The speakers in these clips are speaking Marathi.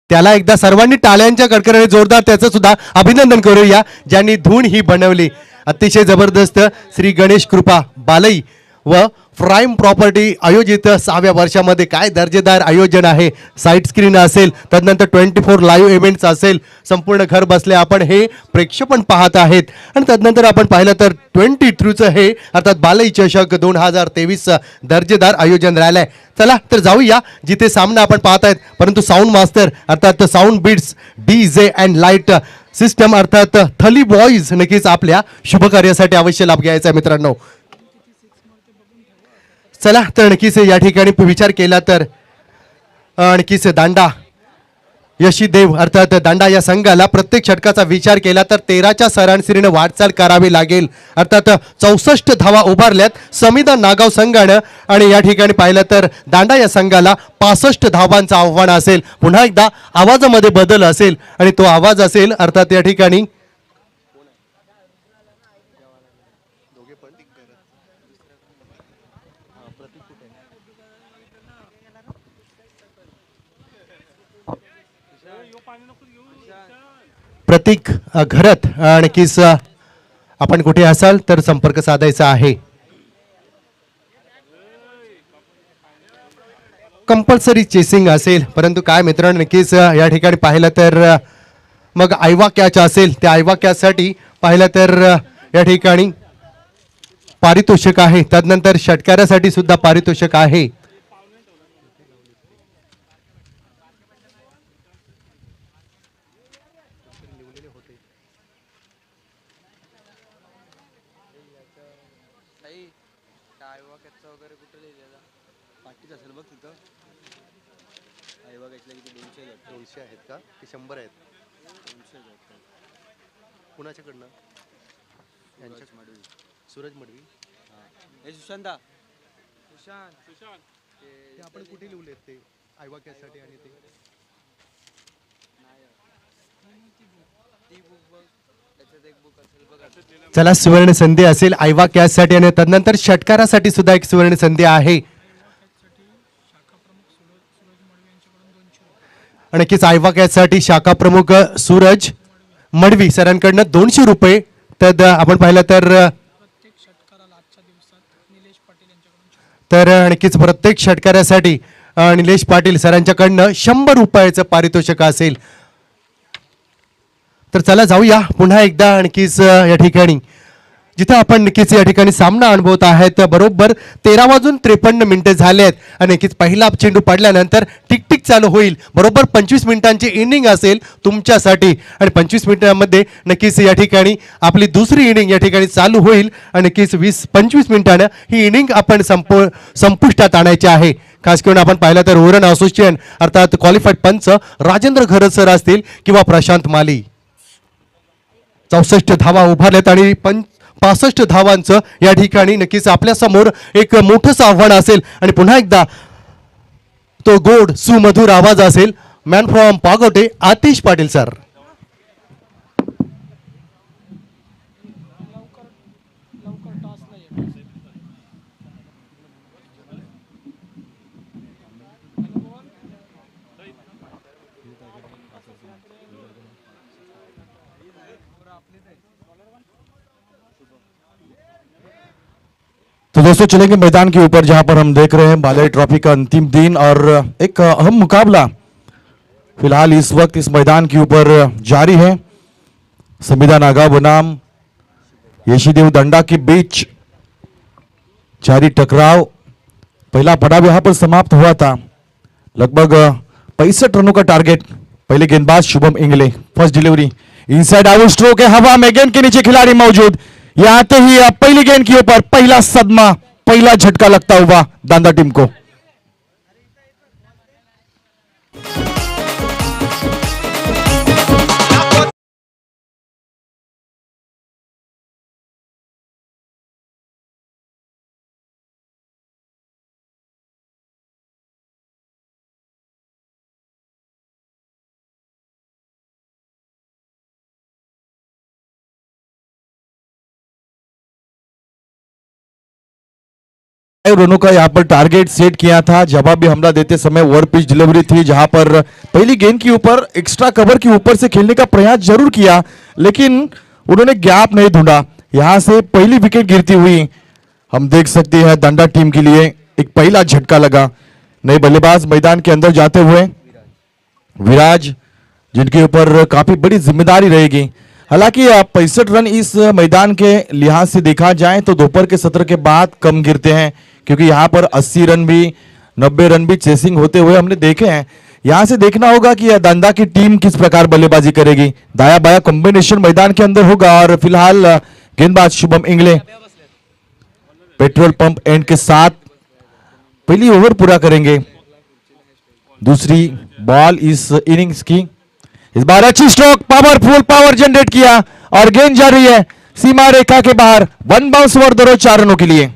त्याला एकदा सर्वांनी टाळ्यांच्या कडकडाने जोरदार त्याचं सुद्धा अभिनंदन करूया, ज्यांनी धून ही बनवली. अतिशय जबरदस्त श्री गणेश कृपा बालई व प्राईम प्रॉपर्टी आयोजित 6व्या वर्षामध्ये काय दर्जेदार आयोजन आहे. साईट स्क्रीन असेल, तदनंतर 24 लाईव्ह इव्हेंट्स असेल, संपूर्ण घर बसले आपण हे प्रेक्षेपण पाहत आहेत. आणि तदनंतर आपण पाहिलं तर 23चं हे अर्थात बालई चषक 2023 दर्जेदार आयोजन राहिलं आहे. चला तर जाऊया जिथे सामना आपण पाहत आहेत, परंतु साऊंड मास्टर अर्थात sound beats DJ and light system अर्थात थली बॉईज नक्कीच आपल्या शुभ कार्यासाठी अवश्य लाभ घ्यायचा आहे मित्रांनो. चला तर नक्कीच या ठिकाणी विचार केला तर नक्कीच दांडा यशीदेव अर्थात दांडा या संघाला प्रत्येक षटकाचा विचार केला तर 13च्या सरासरीने वाटचाल करावी लागेल. अर्थात 64 धावा उभारल्यात समिधा नागाव संघानं. आणि या ठिकाणी पाहिलं तर दांडा या संघाला 65 धावांचं आव्हान असेल. पुन्हा एकदा आवाजामध्ये बदल असेल आणि तो आवाज असेल अर्थात या ठिकाणी प्रतीक घरत. नक्कीच आपण कुठे असाल तर संपर्क साधायचा आहे. कंपल्सरी चेसिंग असेल, परंतु काय मित्रांनो नक्कीच या ठिकाणी पाहिलं तर मग आयवा कॅच असेल, त्या आयवा कॅचसाठी पाहिलं तर या ठिकाणी पारितोषिक आहे. तदनंतर षटकारासाठी सुद्धा पारितोषिक आहे. आहेत का ते 100 आहेत कुणाच्याकडनं सूरज मडवी सुशांत ते आपण कुठे लिहले ते आयवा कॅचसाठी आणि ते चला सुवर्ण संधी असेल आयवा कॅचसाठी आणि तदनंतर षटकारासाठी सुद्धा एक सुवर्ण संधी आहे. नक्कीच आयवा कॅचसाठी शाखा प्रमुख सूरज मडवी सरांकडनं 200 रुपये. तर आपण पाहिलं तर नक्कीच प्रत्येक षटकारासाठी निलेश पाटील सरांच्याकडनं 100 रुपयाचं पारितोषिक असेल. तर चला जाऊया पुन्हा एकदा नक्कीच या ठिकाणी जिथे आपण नक्कीच या ठिकाणी सामना अनुभवत आहेत. बरोबर 13:53 झाले आहेत आणि नक्कीच पहिला चेंडू पडल्यानंतर टिकटिक चालू होईल. बरोबर 25 मिनिटांची इनिंग असेल तुमच्यासाठी आणि 25 मिनिटांमध्ये नक्कीच या ठिकाणी आपली दुसरी इनिंग या ठिकाणी चालू होईल आणि नक्कीच 20-25 मिनिटांनं ही इनिंग आपण संपुष्टात आणायची आहे. खास करून आपण पाहिलं तर ओरन असोसिएशन अर्थात क्वालिफाईड पंच राजेंद्र घरत सर असतील किंवा प्रशांत माली. 64 धावा उभारल्यात आणि 65 धावांचं या ठिकाणी नक्कीच आपल्या समोर एक मोठंच आव्हान असेल. आणि पुन्हा एकदा तो गोड सुमधुर आवाज असेल man from Pagote Atish Patil sir. तो दोस्तों चलेंगे मैदान के ऊपर जहां पर हम देख रहे हैं बालई ट्रॉफी का अंतिम दिन और एक अहम मुकाबला फिलहाल इस वक्त इस मैदान के ऊपर जारी है. समिधा नागाव बनाम यशीदेव दंडा के बीच जारी टकराव. पहला पड़ाव यहां पर समाप्त हुआ था. लगभग 65 रनों का टारगेट. पहले गेंदबाज Shubham Ingle. First delivery inside out stroke है, हवा में गेंद के नीचे खिलाड़ी मौजूद. यहां आते ही अब पहली गेंद के ऊपर पहला सदमा, पहला झटका लगता हुआ दांदा टीम को. रनों का यहाँ पर टारगेट सेट किया था। जवाबी हमला देते समय ओवर पिच डिलीवरी थी, जहां पर पहली गेंद के ऊपर एक्स्ट्रा कवर के ऊपर से खेलने का प्रयास जरूर किया, लेकिन उन्होंने गैप नहीं ढूंढा। यहां से पहली विकेट गिरती हुई हम देख सकते हैं डंडा टीम के लिए एक पहला झटका लगा। नए बल्लेबाज मैदान के अंदर जाते हुए विराज, जिनके ऊपर काफी बड़ी जिम्मेदारी रहेगी। हालांकि 65 रन इस मैदान के लिहाज से देखा जाए तो दोपहर के सत्र के बाद कम गिरते हैं, क्योंकि यहां पर 80 रन भी 90 रन भी चेसिंग होते हुए हमने देखे हैं। यहां से देखना होगा कि डंडा की टीम किस प्रकार बल्लेबाजी करेगी। दाया बाया कॉम्बिनेशन मैदान के अंदर होगा और फिलहाल गेंदबाज Shubham Ingle petrol pump end के साथ पहली ओवर पूरा करेंगे। दूसरी बॉल इस इनिंग्स की। इस बार अच्छी स्ट्रोक, पावरफुल पावर जनरेट किया और गेंद जा रही है सीमा रेखा के बाहर। वन बाउंस ओवर दरो 4 रनों के लिए।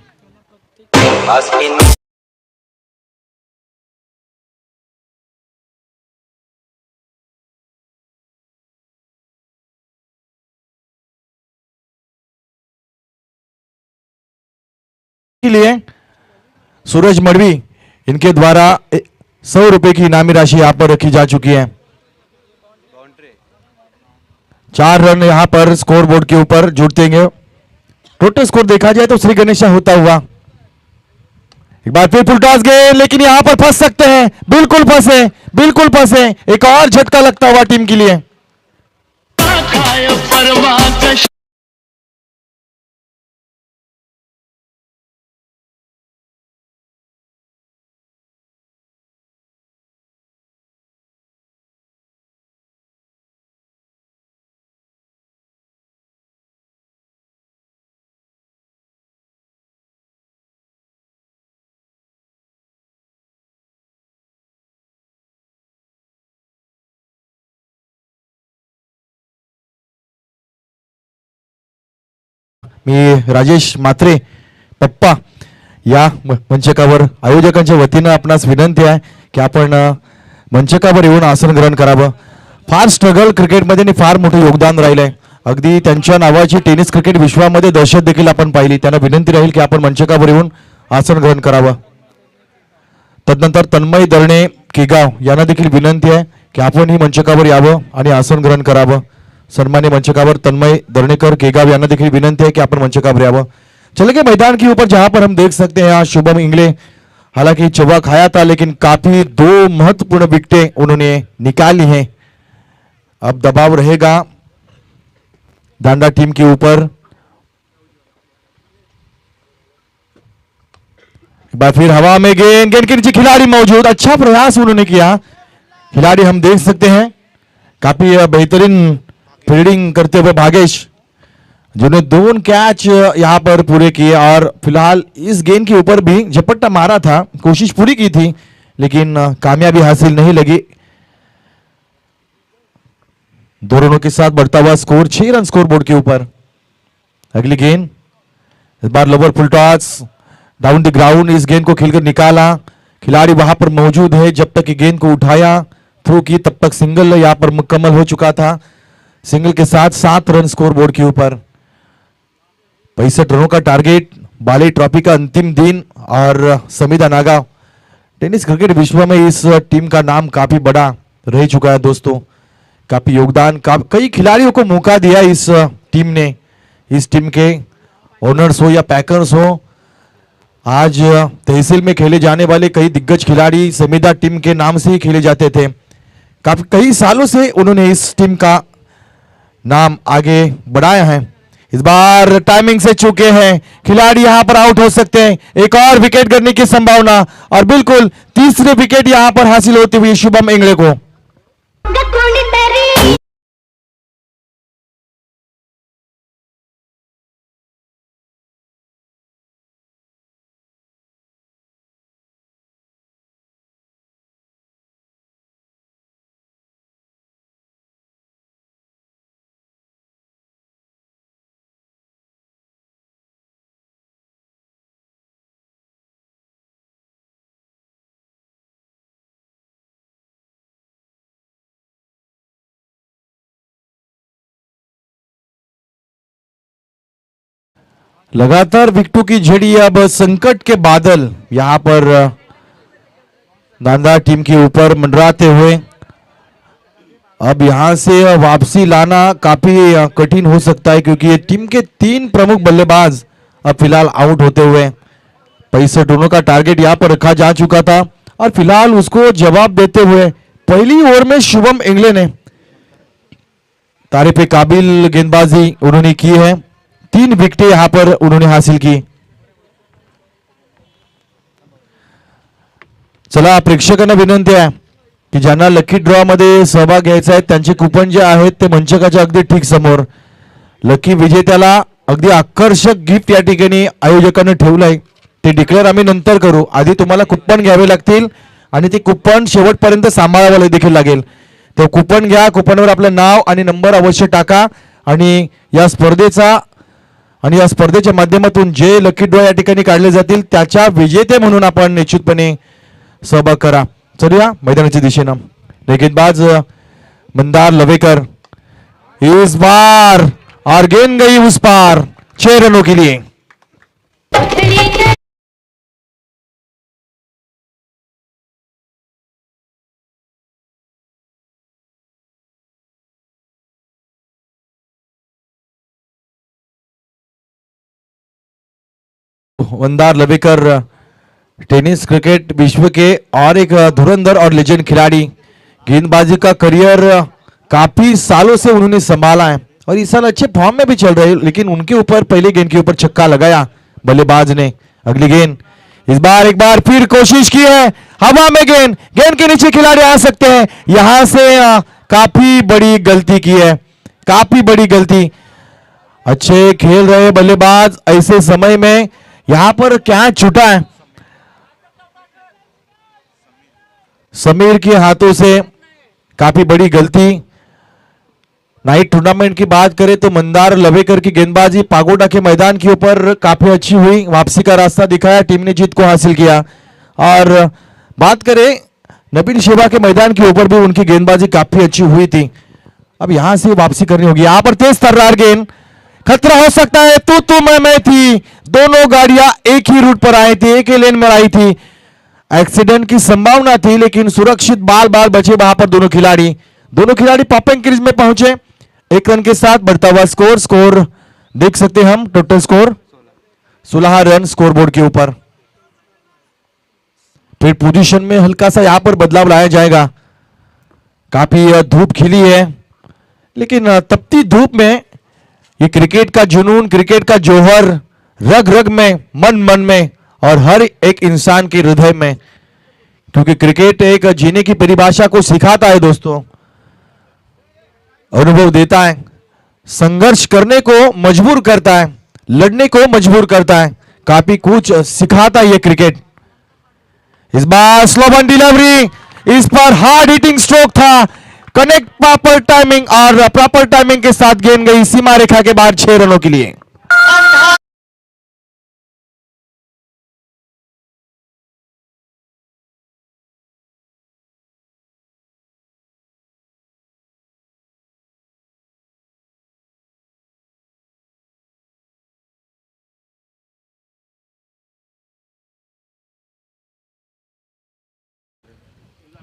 के लिए सूरज मड़वी, इनके द्वारा 100 रुपए की इनामी राशि यहां पर रखी जा चुकी है। 4 रन यहां पर स्कोर बोर्ड के ऊपर जुड़तेंगे। टोटल स्कोर देखा जाए तो श्री गणेशा होता हुआ। एक बार फिर फुल टॉस गेंद, लेकिन यहां पर फंस सकते हैं। बिल्कुल फंसे, बिल्कुल फंसे। एक और झटका लगता हुआ टीम के लिए। मी राजेश म्हात्रे पप्पा या मंचकावर आयोजकांच्या वतीनं आपणास विनंती आहे की आपण मंचकावर येऊन आसन ग्रहण करावं। फार स्ट्रगल क्रिकेटमध्ये आणि फार मोठं योगदान राहिलंय। अगदी त्यांच्या नावाची टेनिस क्रिकेट विश्वामध्ये दहशत देखील आपण पाहिली। त्यांना विनंती राहील की आपण मंचकावर येऊन आसन ग्रहण करावं। तदनंतर तन्मय दरणे केगाव यांना देखील विनंती आहे की आपण ही मंचकावर यावं आणि आसन ग्रहण करावं। सन्मान्य मंचकावर तन्मय दर्णेकर केगाव यांना देखिए विनंती है कि अपन मंचकावर आवा। चले गए मैदान के ऊपर, जहां पर हम देख सकते हैं यहाँ शुभम इंगले, हालांकि चौवा खाया था लेकिन काफी 2 महत्वपूर्ण विकेटें उन्होंने निकाली हैं। अब दबाव रहेगा डांडा टीम के ऊपर। एक बार फिर हवा में गेंद, गेंद के नीचे खिलाड़ी मौजूद, अच्छा प्रयास उन्होंने किया। खिलाड़ी हम देख सकते हैं काफी बेहतरीन फील्डिंग करते हुए भागेश, जिन्होंने 2 कैच यहां पर पूरे किए और फिलहाल इस गेंद के ऊपर भी झपट्टा मारा था, कोशिश पूरी की थी लेकिन कामयाबी हासिल नहीं लगी। 2 रनों के साथ बढ़ता हुआ स्कोर 6 रन स्कोर बोर्ड के ऊपर। अगली गेंद, इस बार lower full toss down the ground, इस गेंद को खेलकर निकाला। खिलाड़ी वहां पर मौजूद है, जब तक गेंद को उठाया थ्रो की तब तक सिंगल यहां पर मुकम्मल हो चुका था। सिंगल के साथ 7 रन स्कोर बोर्ड के ऊपर। 65 रनों का टारगेट, बाली ट्रॉफी का अंतिम दिन और समीदा नागांव। टेनिस क्रिकेट विश्व में इस टीम का नाम काफी बड़ा रह चुका है दोस्तों। काफी योगदान, कई खिलाड़ियों को मौका दिया इस टीम ने। इस टीम के ओनर्स हो या पैकर्स हो, आज तहसील में खेले जाने वाले कई दिग्गज खिलाड़ी समीदा टीम के नाम से ही खेले जाते थे। काफी कई सालों से उन्होंने इस टीम का नाम आगे बढ़ाया है। इस बार टाइमिंग से चूके हैं खिलाड़ी, यहां पर आउट हो सकते हैं। एक और विकेट गिरने की संभावना और बिल्कुल तीसरे विकेट यहां पर हासिल होती हुई शुभम इंगले को। लगातार विकेटों की झड़ी, अब संकट के बादल यहां पर नांदा टीम के ऊपर मंडराते हुए। अब यहां से वापसी लाना काफी कठिन हो सकता है, क्योंकि ये टीम के 3 प्रमुख बल्लेबाज अब फिलहाल आउट होते हुए। 65 रनों का टारगेट यहां पर रखा जा चुका था और फिलहाल उसको जवाब देते हुए पहली ओवर में शुभम इंगले ने तारीफ काबिल गेंदबाजी उन्होंने की है। 3 विकेटें यहां पर उन्होंने हासिल की। चला, प्रेक्षकांना विनंती आहे की ज्यांना लकी ड्रॉ मध्ये सहभाग घ्यायचा आहे त्यांचे कुपन जे आहेत ते मंचकाच्या अगदी ठीक समोर। लकी विजेत्याला अगदी आकर्षक गिफ्ट या ठिकाणी आयोजकांनी ठेवलंय, ते डिक्लेअर आम्ही नंतर करू। आधी तुम्हाला कुपन घ्यावे लागतील आणि ते कुपन शेवटपर्यंत सांभाळावं देखील लागेल। तर कुपन घ्या, कुपनवर आपलं नाव आणि नंबर अवश्य टाका आणि या स्पर्धेच्या माध्यमातून जे लकी ड्रॉ या ठिकाणी काढले जातील त्याच्या विजेते म्हणून आपण निश्चितपणे सहभाग करा। चलूया मैदानाच्या दिशेनं। गेंदबाज मंदार लवेकर इस बार और गेंद गई उस पार 6 रनों के लिए। मंदार लवेकर टेनिस क्रिकेट विश्व के और एक धुरंधर और लेजेंड खिलाड़ी। गेंदबाजी का करियर काफी सालों से उन्होंने संभाला है और इस साल अच्छे फॉर्म में भी चल रहे हैं, लेकिन उनके ऊपर पहले गेंद के ऊपर छक्का लगाया बल्लेबाज ने। अगली गेंद इस बार एक बार फिर कोशिश की है, हवा में गेंद, गेंद के नीचे खिलाड़ी आ सकते हैं। यहां से काफी बड़ी गलती की है, काफी बड़ी गलती। अच्छे खेल रहे बल्लेबाज ऐसे समय में यहां पर क्या छूटा है, समीर के हाथों से काफी बड़ी गलती। नाइट टूर्नामेंट की बात करें तो मंदार लवेकर की गेंदबाजी पागोडा के मैदान के ऊपर काफी अच्छी हुई, वापसी का रास्ता दिखाया, टीम ने जीत को हासिल किया। और बात करें नबील शेबा के मैदान के ऊपर भी उनकी गेंदबाजी काफी अच्छी हुई थी। अब यहां से वापसी करनी होगी। यहां पर तेज तर्रार गेंद, खतरा हो सकता है। तू मैं थी, दोनों गाड़ियां एक ही रूट पर आई थी, एक ही लेन में आई थी। एक्सीडेंट की संभावना थी, लेकिन सुरक्षित बाल बाल बचे वहां पर दोनों खिलाड़ी पॉपिंग क्रीज में पहुंचे। 1 रन के साथ बढ़ता हुआ स्कोर देख सकते हैं हम। टोटल स्कोर 16 रन स्कोरबोर्ड के ऊपर। फिर पोजीशन में हल्का सा यहां पर बदलाव लाया जाएगा। काफी धूप खिली है, लेकिन तपती धूप में ये क्रिकेट का जुनून, क्रिकेट का जौहर रग रग में, मन मन में और हर एक इंसान के हृदय में, क्योंकि क्रिकेट एक जीने की परिभाषा को सिखाता है दोस्तों, अनुभव देता है, संघर्ष करने को मजबूर करता है, लड़ने को मजबूर करता है, काफी कुछ सिखाता है ये क्रिकेट। इस बार स्लो बॉल डिलीवरी, इस पर हार्ड हिटिंग स्ट्रोक था, कनेक्ट प्रॉपर टाइमिंग और प्रॉपर टाइमिंग के साथ गेंद गई सीमा रेखा के बाहर 6 रनों के लिए।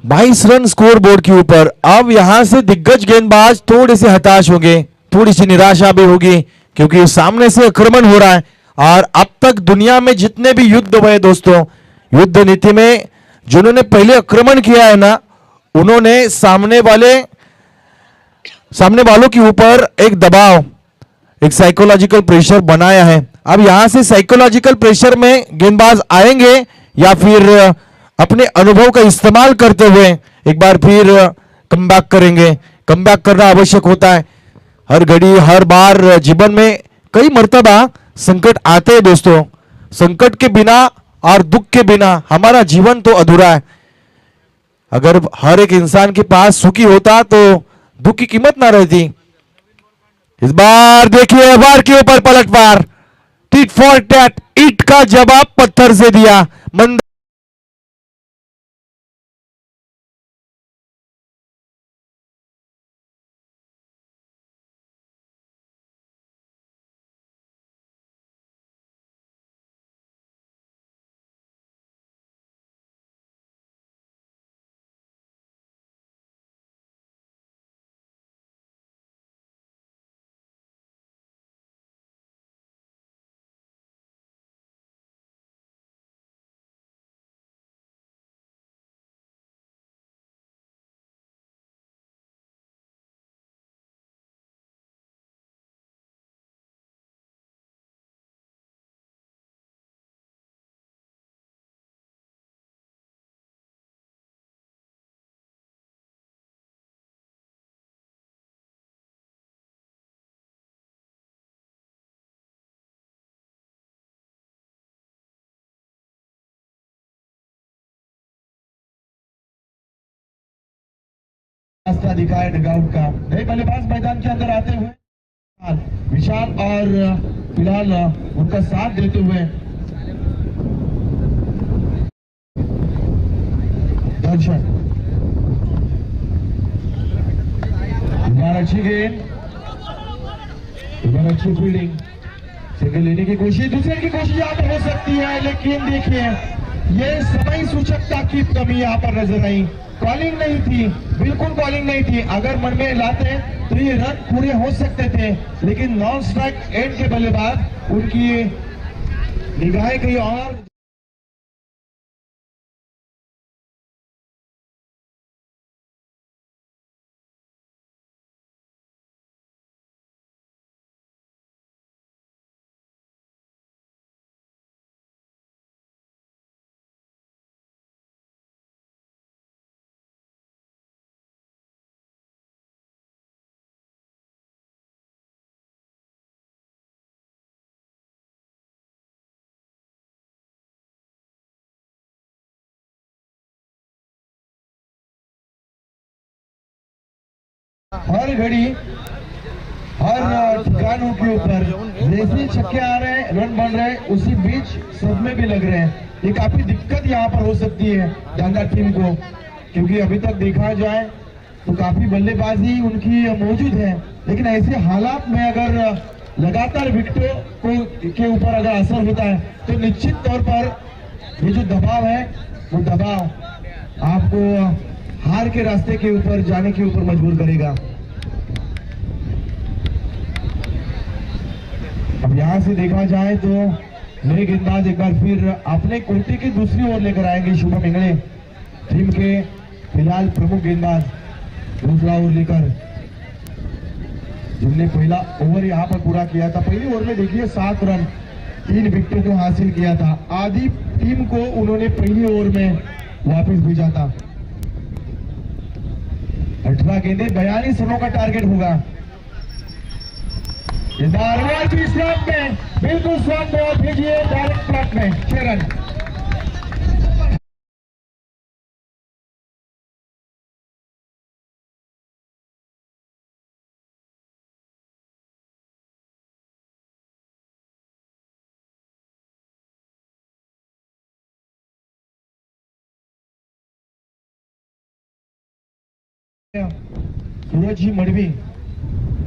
बाईस रन स्कोर बोर्ड के ऊपर। अब यहां से दिग्गज गेंदबाज थोड़े से हताश होंगे, थोड़ी सी निराशा भी होगी, क्योंकि सामने से आक्रमण हो रहा है। और अब तक दुनिया में जितने भी युद्ध हुए दोस्तों, युद्ध नीति में जिन्होंने पहले आक्रमण किया है ना, उन्होंने सामने वालों के ऊपर एक दबाव, एक साइकोलॉजिकल प्रेशर बनाया है। अब यहां से साइकोलॉजिकल प्रेशर में गेंदबाज आएंगे या फिर अपने अनुभव का इस्तेमाल करते हुए एक बार फिर कमबैक करेंगे। कमबैक करना आवश्यक होता है। हर घड़ी हर बार जीवन में कई मर्तबा संकट आते हैं दोस्तों। संकट के बिना और दुख के बिना हमारा जीवन तो अधूरा है। अगर हर एक इंसान के पास सुखी होता तो दुख की कीमत ना रहती। इस बार देखिए वार के ऊपर पलटवार, टिट फॉर टैट, ईट का जवाब पत्थर से दिया। रास्ता दिखाया डगआउट का। नए बल्लेबाज मैदान के अंदर आते हुए विशाल और फिलहाल उनका साथ देते हुए दर्शन। अच्छी गेंद, अच्छी फील्डिंग, सिंगल लेने की कोशिश, दूसरे की कोशिश यहाँ पर हो सकती है, लेकिन देखिए ये समय सूचकता की कमी यहाँ पर नजर आई। कॉलिंग नहीं थी, बिल्कुल कॉलिंग नहीं थी। अगर मन में लाते तो ये रन पूरे हो सकते थे, लेकिन नॉन स्ट्राइक एंड के बल्लेबाज उनकी निगाहें कहीं और। हर घड़ी हर ठिकानों के ऊपर जैसे छक्के आ रहे हैं, रन बन रहे हैं, उसी बीच सब में भी लग रहे हैं। ये काफी दिक्कत यहाँ पर हो सकती है डांगा टीम को, क्योंकि अभी तक देखा जाए तो काफी बल्लेबाजी उनकी मौजूद है, लेकिन ऐसे हालात में अगर लगातार विकेटों को के ऊपर अगर असर होता है तो निश्चित तौर पर ये जो दबाव है वो दबाव आपको हार के रास्ते के ऊपर जाने के ऊपर मजबूर करेगा। अब यहां से देखा जाए तो नए गेंदबाज एक बार फिर अपने कोटे की दूसरी ओर लेकर आएंगे। शुभम इंगले टीम के फिलहाल प्रमुख गेंदबाज दूसरा ओवर लेकर, जिनने पहला ओवर यहां पर पूरा किया था। पहली ओवर में देखिए 7 रन 3 विकेटों को हासिल किया था। आधी टीम को उन्होंने पहली ओवर में वापस भेजा था। 18 गेंदे 42 रनों का टारगेट होगा। इस बार में बिल्कुल स्ट्रॉन्ग बॉल भेजिए डायरेक्ट प्लॉट में 6 रन। सूरज जी मड़वी,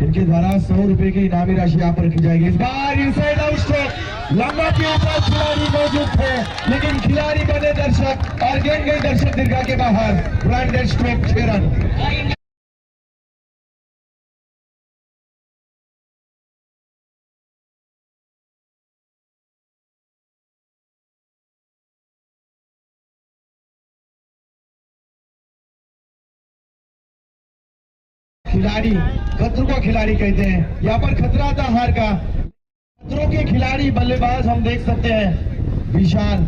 इनके द्वारा 100 रुपए की इनामी राशि यहाँ पर रखी जाएगी। इस बार इनसाइड आउट स्ट्रोक, लंबा के ऊपर खिलाड़ी मौजूद थे, लेकिन खिलाड़ी बने दर्शक और गेंद गई दर्शक दीर्घा के बाहर। Branded stroke 6 run. खिलाड़ी खतरों का खिलाड़ी कहते हैं, यहाँ पर खतरा था हार का। खतरों के खिलाड़ी बल्लेबाज हम देख सकते हैं। विशाल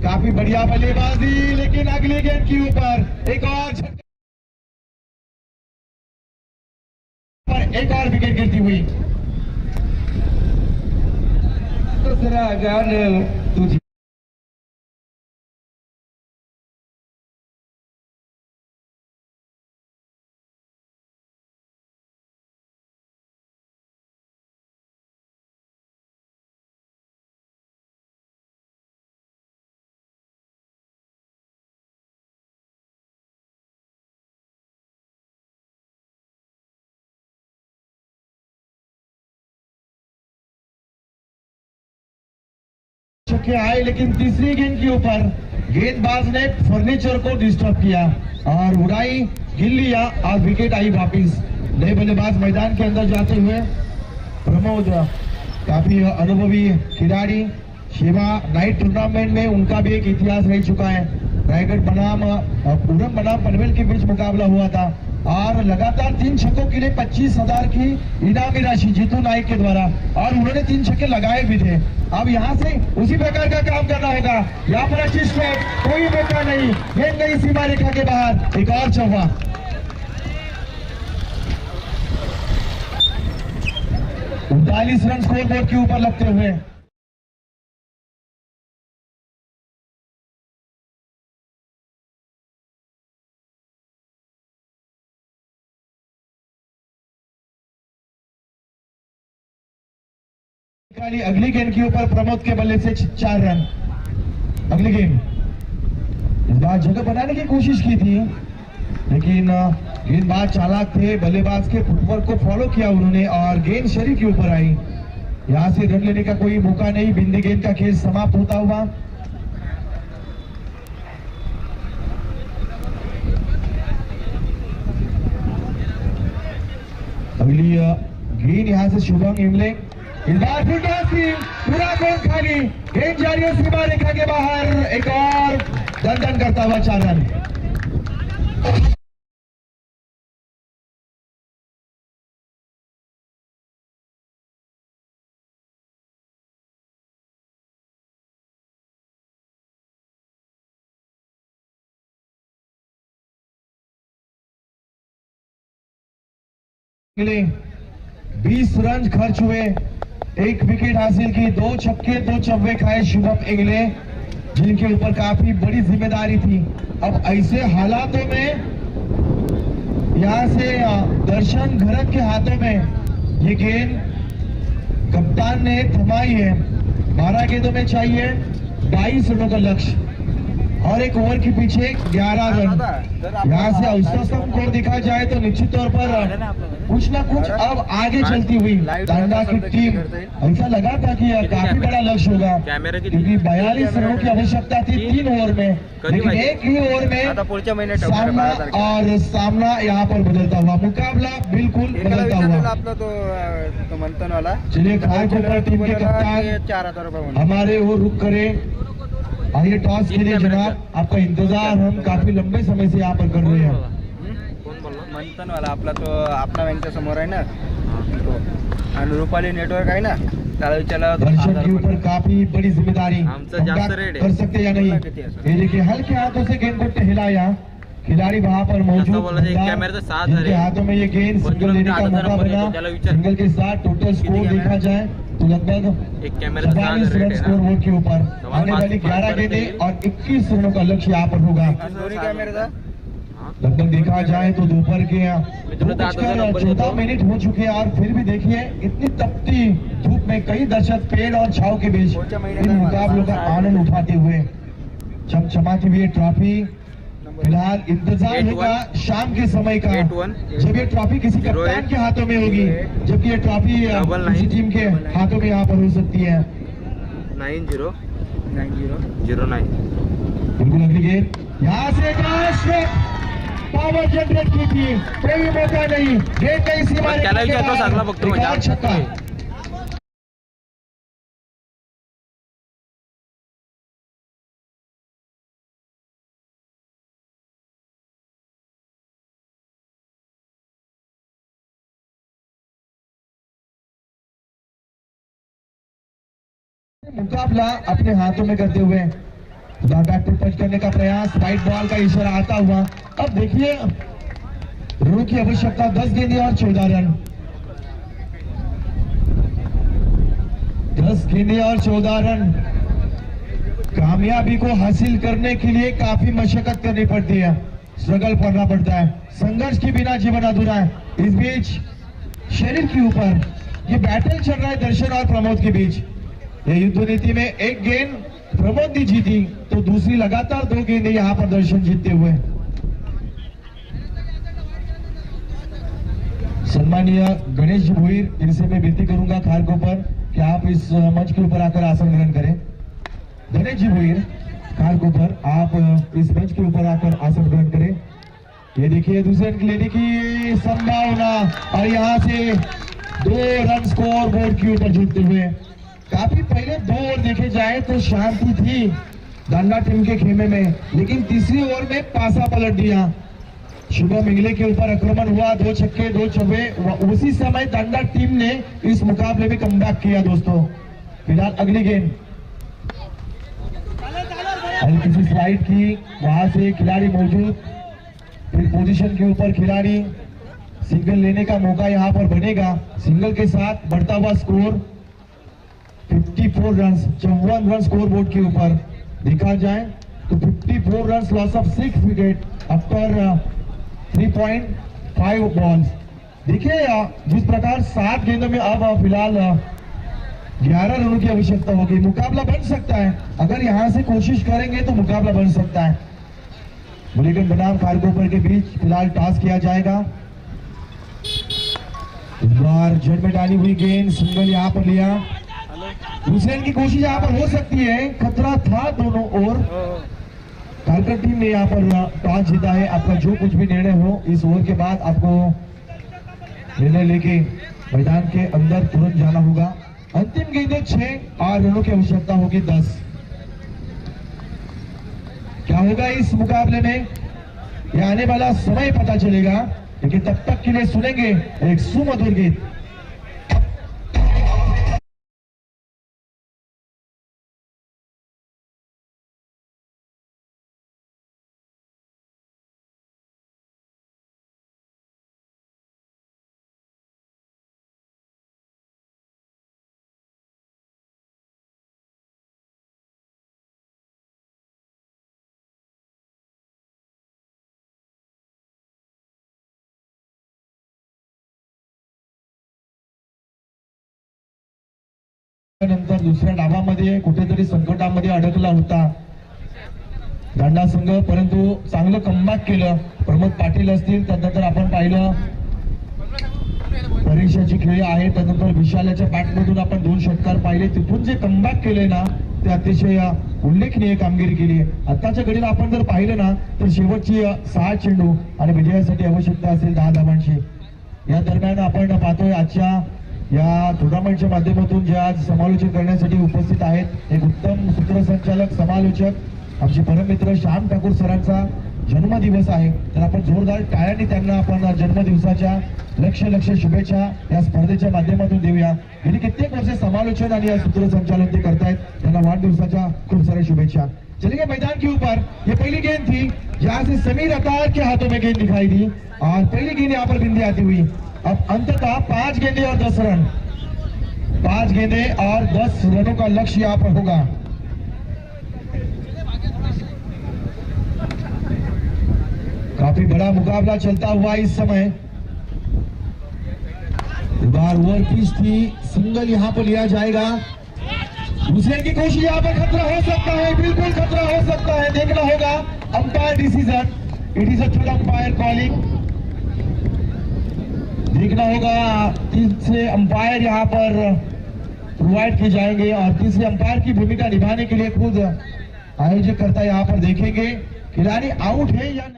काफी बढ़िया बल्लेबाजी, लेकिन अगली गेंद के ऊपर एक और विकेट गिरती हुई। तो तुझे छक्के आए, लेकिन तीसरी गेंद के ऊपर गेंदबाज ने फर्नीचर को डिस्टर्ब किया और उड़ाई, गिर लिया और विकेट आई वापिस। नए बल्लेबाज मैदान के अंदर जाते हुए प्रमोद, काफी अनुभवी खिलाड़ी। शिवा नाइट टूर्नामेंट में उनका भी एक इतिहास रह चुका है। रायगढ़ बनाम पूरम बनाम पनवेल के बीच मुकाबला हुआ था और लगातार 3 छक्कों के लिए 25,000 की इनामी राशि जीतू नाइक के द्वारा, और उन्होंने 3 छक्के लगाए भी थे। अब यहाँ से उसी प्रकार का काम करना होगा। यहाँ पर अच्छी स्ट्रोक, कोई मौका नहीं, गेंद गई सीमा रेखा के बाहर। एक और चौवा। 39 रन स्कोर बोर्ड के ऊपर लगते हुए निकाली अगली गेंद के ऊपर प्रमोद के बल्ले से 4 रन। अगली गेंद, इस बार जगह बनाने की कोशिश की थी लेकिन गेंदबाज चालाक थे, बल्लेबाज के फुटवर्क को फॉलो किया उन्होंने और गेंद शरीर के ऊपर आई। यहां से रन लेने का कोई मौका नहीं, बिंदी गेंद का खेल समाप्त होता हुआ। अगली गेंद यहां से शुभम इमले, इस बार फिर पूरा गेंद खाली, गेंद जारी है सीमा रेखा के बाहर, एक और दन करता हुआ 4 रन। मिले 20 रन खर्च हुए, 1 विकेट हासिल की, 2 छक्के 2 चौके खाए शुभम इंगले, जिनके ऊपर काफी बड़ी जिम्मेदारी थी। अब ऐसे हालातों में यहां से दर्शन घरत के हाथों में ये गेंद कप्तान ने थमाई है। 12 गेंदों में चाहिए 22 रनों का लक्ष्य और एक ओवर के पीछे 11 रन। यहाँ से औसत स्कोर देखा जाए तो निश्चित तौर पर कुछ ना कुछ अब आगे चलती हुई डांडा की टीम, ऐसा लगा था कि काफी बड़ा लक्ष्य होगा क्योंकि 42 रनों की आवश्यकता थी 3 ओवर में, लेकिन एक ही ओवर में सामना यहाँ पर बदलता हुआ, मुकाबला बिल्कुल बदलता हुआ। चलिए खारकोपर टीम के कप्तान हमारे वो रुक करे और ये टॉस के लिए जनाब आपका इंतजार हम काफी लंबे समय से यहाँ पर कर रहे हैं। मंथन वाला आपला तो आपला बँकच्या समोर आहे ना, आणि रुपाली नेटवर्क आहे ना, त्याला विचारला दर्शक के ऊपर काफी बड़ी जिम्मेदारी, आमचं जास्त रेट कर सकते या नहीं। ये देखिए हल्के हाथों से गेंद को हिलाया, खिलाड़ी वहां पर मौजूद, जिनके हाथों में ये गेंद सिंगल लेने का मौका बना। सिंगल के साथ टोटल स्कोर देखा जाए तो लगभग 47 रन स्कोर बोर्ड के ऊपर आने वाली 11 गेंदें और 21 रनों का लक्ष्य यहाँ पर होगा। लगभग देखा जाए तो दोपहर के 2:14 हो चुके हैं और फिर भी देखिए इतनी तपती धूप में कई दर्शक पेड़ और छाव के बीच इन मुकाबलों का आनंद उठाते हुए चमचमाती हुई ट्रॉफी। फिलहाल इंतजार होगा शाम के समय का, जब ये ट्रॉफी किसी कप्तान के हाथों में होगी, जबकि ये ट्रॉफी किसी टीम के हाथों में यहाँ पर हो सकती है। 9009 बिल्कुल अगली गेंद यहाँ से पावर जनरेट की थी, कोई मौका नहीं, गेंद कहीं सीमा रेखा के छक्का। मुकाबला अपने हाथों में करते हुए बैक टू टच करने का प्रयास, वाइट बॉल का इशारा आता हुआ। अब देखिए रनों की आवश्यकता 10 गेंदें और 14 रन, 10 गेंदें और 14 रन। कामयाबी को हासिल करने के लिए काफी मशक्कत करनी पड़ती है, स्ट्रगल करना पड़ता है, संघर्ष के बिना जीवन अधूरा है। इस बीच शरीर के ऊपर ये बैटल चल रहा है दर्शन और प्रमोद के बीच। ये युद्ध नीति में एक गेंद प्रमोद ने जीती तो दूसरी लगातार 2 गेंदें यहां पर दर्शन जीतते हुए। सम्मानीय गणेश जी भोईर, जिनसे मैं विनती करूंगा खारकोपर कि आप इस मंच के ऊपर आकर आसन ग्रहण करें। गणेश जी भोईर खारकोपर, आप इस मंच के ऊपर आकर आसन ग्रहण करें। ये देखिए दूसरे रन लेने की संभावना और यहाँ से 2 रन स्कोर बोर्ड के ऊपर जीतते हुए। काफी पहले 2 ओवर देखे जाए तो शांति थी डांडा टीम के खेमे में, लेकिन तीसरी ओवर में पासा पलट दिया। शुभम इंगले के ऊपर आक्रमण हुआ, 2 छक्के 2 चौके। उसी समय डांडा टीम ने इस मुकाबले में कमबैक किया दोस्तों। फिलहाल अगली गेंद किसी स्लाइड की, वहां से खिलाड़ी मौजूद, फिर पोजीशन के ऊपर खिलाड़ी, सिंगल लेने का मौका यहां पर बनेगा। सिंगल के साथ बढ़ता हुआ score 54 run, 54 run score board के ऊपर देखा जाए तो 54 run, loss of 6 wicket after 3.5 balls. देखिए जिस प्रकार 7 गेंदों में अब फिलहाल 11 रनों की आवश्यकता होगी। मुकाबला बन सकता है, अगर यहां से कोशिश करेंगे तो मुकाबला बन सकता है। बुलेटिन बनाम खारकोपर के बीच फिलहाल टॉस किया जाएगा। इस बार जड़ में डाली हुई गेंद सिंगल यहाँ पर लिया। दूसरे की कोशिश यहाँ पर हो सकती है, खतरा था दोनों ओर। कारकर टीम ने यहाँ पर टॉस जीता है। आपका जो कुछ भी निर्णय हो इस ओवर के बाद आपको निर्णय लेके मैदान के अंदर तुरंत जाना होगा। अंतिम गेंदे 6 और रनों की आवश्यकता होगी 10। क्या होगा इस मुकाबले में यह आने वाला समय पता चलेगा, लेकिन तब तक के लिए सुनेंगे एक सुमधुर गीत। नंतर दुसऱ्या डावामध्ये कुठेतरी संकटामध्ये अडकला होता दांडा संघ, परंतु चांगलं कमबॅक केलं प्रमोद पाटील असतील। त्यानंतर आपण पाहिलं परीक्षाची खेळी आहे, त्यानंतर विशालाच्या बॅटमधून आपण 2 षटकार पाहिले। तिथून जे कमबॅक केले ना ते अतिशय उल्लेखनीय कामगिरी केली आहे। आताच्या घडीला आपण जर पाहिलं ना तर शेवटची 6 चेंडू आणि विजयासाठी आवश्यकता असेल 10 धावांची। या दरम्यान आपण पाहतोय आजच्या या टुर्नामेंटच्या माध्यमातून जे आज समालोचन करण्यासाठी उपस्थित आहेत एक उत्तम सूत्रसंचालक समालोचक आमचे परममित्र श्याम ठाकूर सरांचा जन्मदिवस आहे, तर आपण जोरदार टाळ्यांनी त्यांना आपण जन्मदिवसाच्या लक्ष शुभेच्छा या स्पर्धेच्या माध्यमातून देऊया। गेली कित्येक वर्ष समालोचन आणि या सूत्रसंचालन ते करतायत, त्यांना वाढदिवसाच्या खूप साऱ्या शुभेच्छा। चलिए मैदान के ऊपर ये पहली गेंद थी जहां से समीर अतार के हाथों में गेंद दिखाई दी और पहली गेंद यहाँ पर बिंदी आती हुई। अब अंततः 5 गेंदे और 10 रन, 5 गेंदे और 10 रनों का लक्ष्य यहाँ पर होगा। काफी बड़ा मुकाबला चलता हुआ इस समय। बार ओवर पिच थी, सिंगल यहाँ पर लिया जाएगा। दूसरे की कोशिश यहाँ पर खतरा हो सकता है, बिल्कुल खतरा हो सकता है, देखना होगा umpire decision. It is a third umpire calling, देखना होगा। तीसरे अंपायर यहाँ पर प्रोवाइड किए जाएंगे और तीसरे अंपायर की भूमिका निभाने के लिए खुद आयोजक करता यहाँ पर देखेंगे खिलाड़ी आउट है या नहीं।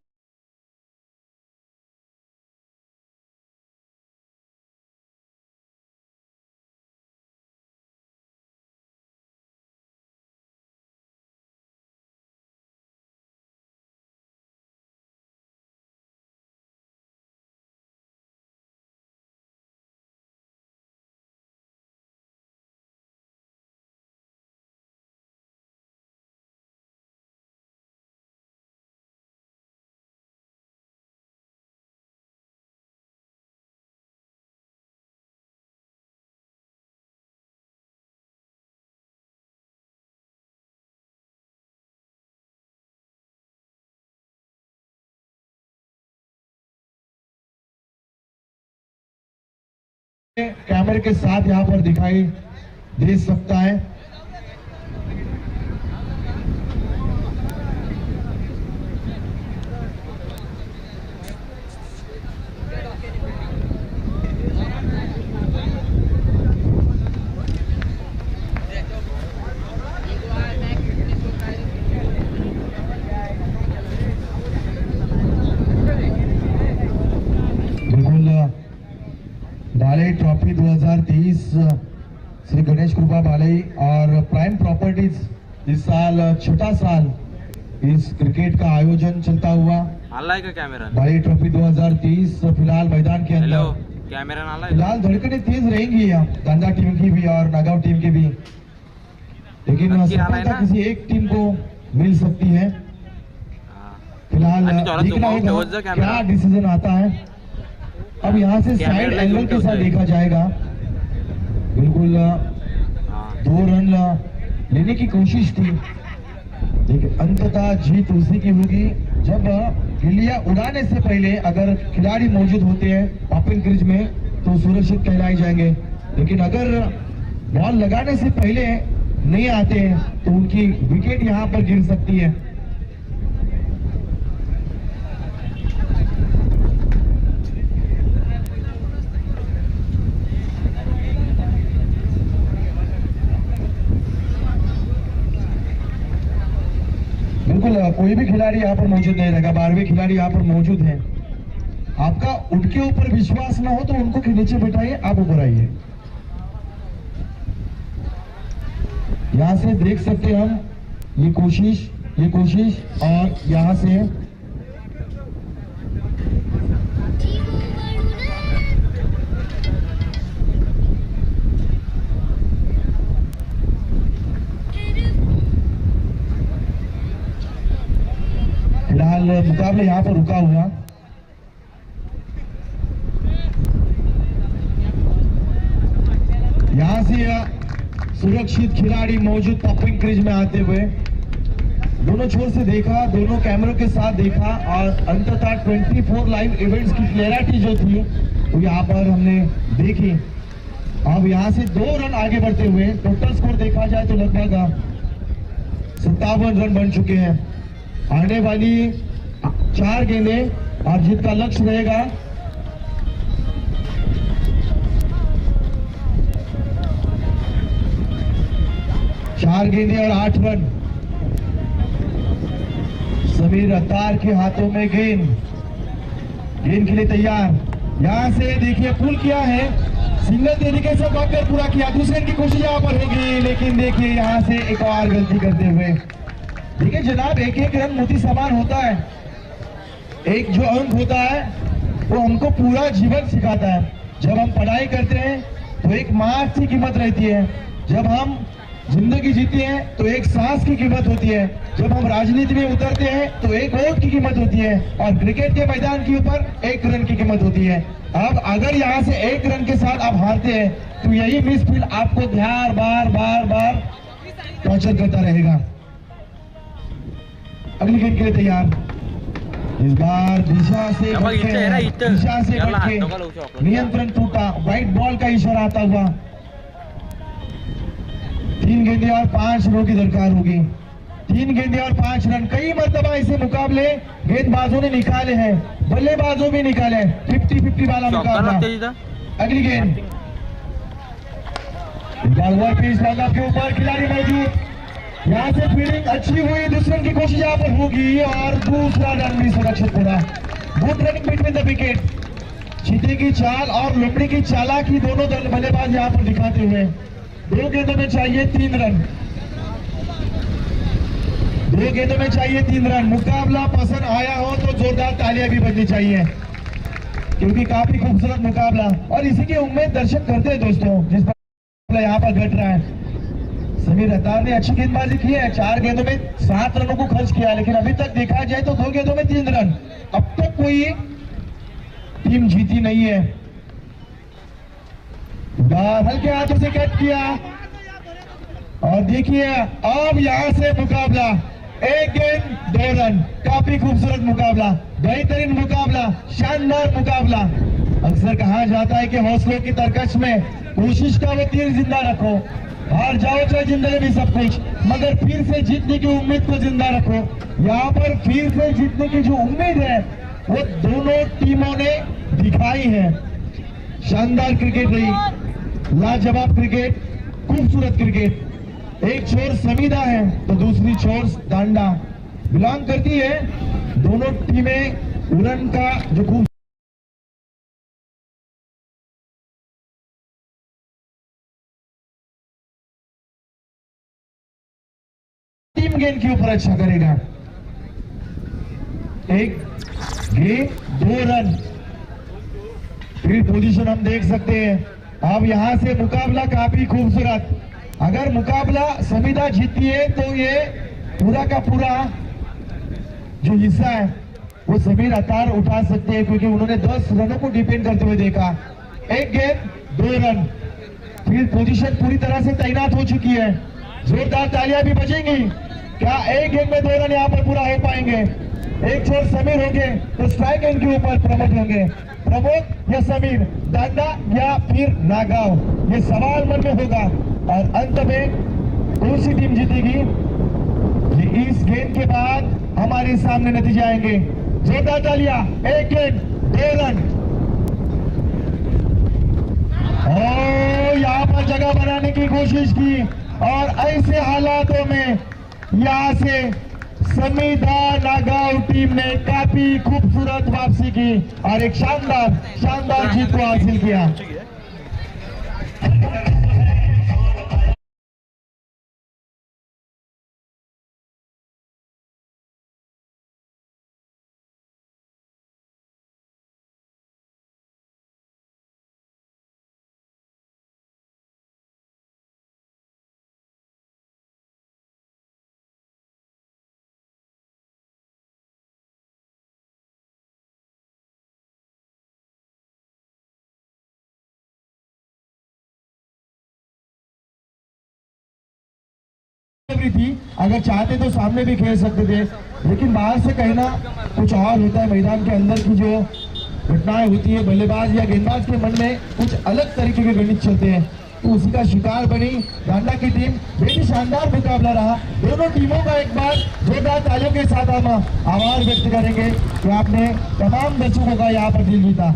कैमरे के साथ यहाँ पर दिखाई दे सकता है। बालई ट्रॉफी 2023 श्री गणेश कृपा बालई और प्राइम प्रॉपर्टीज इस साल छठा साल इस क्रिकेट का आयोजन चलता हुआ। आलाय का कैमरा? बालई ट्रॉफी 2023 फिलहाल मैदान के हेलो, अंदर कैमरा आलाय? फिलहाल धड़कनें तेज रहेंगी गांधा टीम की भी और नागांव टीम की भी, लेकिन नक्की आलाय सफलता ना? किसी एक टीम को मिल सकती है। फिलहाल आणि जोरात देखना झुकाव ठेवत जा होगा कॅमेरा। क्या डिसीजन आता है। अब यहाँ से कैमरा साइड ला एंगल झूम के साथ ठेवतोय। देखा जाएगा। बिल्कुल हाँ। 2 रन लेने की कोशिश थी, लेकिन अंततः जीत उसी की होगी जब गिल्लियां उड़ाने से पहले अगर खिलाड़ी मौजूद होते हैं पॉपिंग क्रीज में तो सुरक्षित कहलाए जाएंगे, लेकिन अगर बॉल लगाने से पहले नहीं आते हैं तो उनकी विकेट यहां पर गिर सकती है। बिल्कुल कोई भी खिलाड़ी यहाँ पर मौजूद नहीं रहेगा, 12वें खिलाड़ी यहाँ पर मौजूद है। आपका उनके ऊपर विश्वास ना हो तो उनको नीचे बैठाइए, आप ऊपर आइए। यहाँ से देख सकते हैं हम ये कोशिश और यहाँ से फिलहाल मुकाबला यहाँ पर रुका हुआ। यहाँ से सुरक्षित खिलाड़ी मौजूद पॉपिंग क्रीज में आते हुए दोनों छोर से देखा, दोनों कैमरों के साथ देखा और अंततः 24 लाइव इवेंट्स की क्लियरिटी जो थी वो यहाँ पर हमने देखी। अब यहाँ से 2 रन आगे बढ़ते हुए टोटल स्कोर देखा जाए तो लगभग 57 रन बन चुके हैं। आने वाली 4 गेंदें और जीत का लक्ष्य रहेगा 4 गेंदें और 8 रन। समीर अत्तार के हाथों में गेंद के लिए तैयार। यहां से देखिए पुल किया है, सिंगल तरीके से भागकर पूरा किया। दूसरे की कोशिश यहां पर होगी, लेकिन देखिए यहां से एक और गलती करते हुए। देखिए जनाब, एक एक रन मोती समान होता है। एक जो अंक होता है वो हमको पूरा जीवन सिखाता है। जब हम पढ़ाई करते हैं तो एक मार्क्स की कीमत रहती है, जब हम जिंदगी जीते हैं तो एक सांस की कीमत होती है, जब हम राजनीति में उतरते हैं तो एक वोट की कीमत होती है, और क्रिकेट के मैदान के ऊपर 1 रन की कीमत होती है। अब अगर यहाँ से 1 रन के साथ आप हारते हैं तो यही मिसफील्ड आपको बार बार टॉर्चर करता रहेगा। अगली गेंद के लिए तैयार। इस बार दिशा से नियंत्रण टूटा, व्हाइट बॉल का इशारा आता हुआ। 3 गेंदें और 5 रनों की दरकार होगी। 3 गेंदें और 5 रन। कई मरतबा ऐसे मुकाबले गेंदबाजों ने निकाले हैं, बल्लेबाजों भी निकाले। 50-50 वाला मुकाबला। अगली गेंद के ऊपर खिलाड़ी मौजूद। यहाँ से फील्डिंग अच्छी हुई, दूसरे की कोशिश यहाँ पर होगी और दूसरा रन भी सुरक्षित पूरा। Good running between the wicket. चीते की चाल और लोमड़ी की चालाकी दोनों बल्लेबाज यहाँ पर दिखाते हुए। 2 गेंदों में चाहिए 3 रन। 2 गेंदों में चाहिए 3 रन। मुकाबला पसंद आया हो तो जोरदार तालियां भी बजनी चाहिए, क्योंकि काफी खूबसूरत मुकाबला और इसी की उम्मीद दर्शक करते हैं दोस्तों, जिस पर यहाँ पर घट रहा है। समीर अत्तार ने अच्छी गेंदबाजी की है, 4 गेंदों में 7 रनों को खर्च किया, लेकिन अभी तक देखा जाए तो 2 गेंदों में 3 रन। अब तक कोई टीम जीती नहीं है। हल्के हाथों से कैच किया और देखिए अब यहां से मुकाबला 1 गेंद 2 रन। काफी खूबसूरत मुकाबला, बेहतरीन मुकाबला, शानदार मुकाबला। अक्सर कहा जाता है कि हौसलों की तरकश में कोशिश का वो तीर जिंदा रखो। हार जाओ चाहे जिंदगी में सब कुछ, मगर फिर से जीतने की उम्मीद को जिंदा रखो। यहाँ पर फिर से जीतने की जो उम्मीद है वो दोनों टीमों ने दिखाई है। शानदार क्रिकेट रही, लाजवाब क्रिकेट, खूबसूरत क्रिकेट। एक छोर समीदा है तो दूसरी छोर डांडा बिलोंग करती है। दोनों टीमें उड़न का जो खूब टीम गेंद के ऊपर अच्छा करेगा। 1 गेंद 2 रन। फील्ड पोजीशन हम देख सकते हैं। अब यहां से मुकाबला काफी खूबसूरत। अगर मुकाबला समीदा जीती है तो ये पूरा का पूरा जो हिस्सा है वो समीर अत्तार उठा सकते हैं, क्योंकि उन्होंने 10 रनों को डिपेंड करते हुए देखा। 1 गेंद 2 रन। फील्ड पोजीशन पूरी तरह से तैनात हो चुकी है। जोरदार तालियां भी बजेंगी। क्या 1 गेंद में 2 रन यहाँ पर पूरा हो पाएंगे? एक छोर समीर होंगे तो स्ट्राइक एंड के ऊपर प्रमोद होंगे। प्रमोद या समीर, डांडा या फिर नागांव, ये सवाल मन में होगा। और अंत में कौन सी टीम जीतेगी, ये इस गेंद के बाद हमारे सामने नतीजे आएंगे। जोरदार तालियां। एक गेंद 2 रन। यहाँ पर जगह बनाने की कोशिश की और ऐसे हालातों में यहाँ से समीधा नागांव टीम ने काफी खूबसूरत वापसी की और एक शानदार जीत को हासिल किया। थी, अगर चाहते तो सामने भी खेल सकते थे, लेकिन बाहर से कहना कुछ और होता है। मैदान के अंदर की जो घटनाएं होती है, बल्लेबाज या गेंदबाज के मन में कुछ अलग तरीके के गणित चलते हैं, तो उसी का शिकार बनी डांडा की टीम। बेहद शानदार मुकाबला रहा। दोनों टीमों का एक बार जोरदार तालियों के साथ हम आभार व्यक्त करेंगे कि आपने तमाम दर्शकों का यहाँ पर दिल जीता।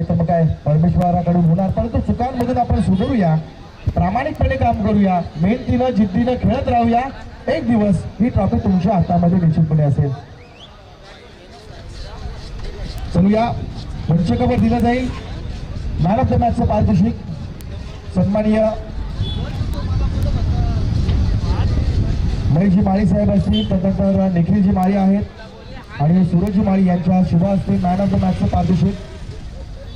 मग काय परमेश्वराकडून होणार, परंतु चुकांमधून आपण सुधारूया, प्रामाणिकपणे काम करूया, मेहनतीनं जिद्दीनं खेळत राहूया. एक दिवस ही ट्रॉफी तुमच्या हातामध्ये निश्चितपणे असेल. चलूया, वंचकावर दिलं जाईल मॅन ऑफ द मॅचचं पारितोषिक. सन्माननीय महेशजी माळी साहेब असतील, त्यानंतर निखिलजी माळी आहेत आणि सूरजजी माळी यांच्या शुभ हस्ते मॅन ऑफ द मॅचचं पारितोषिक,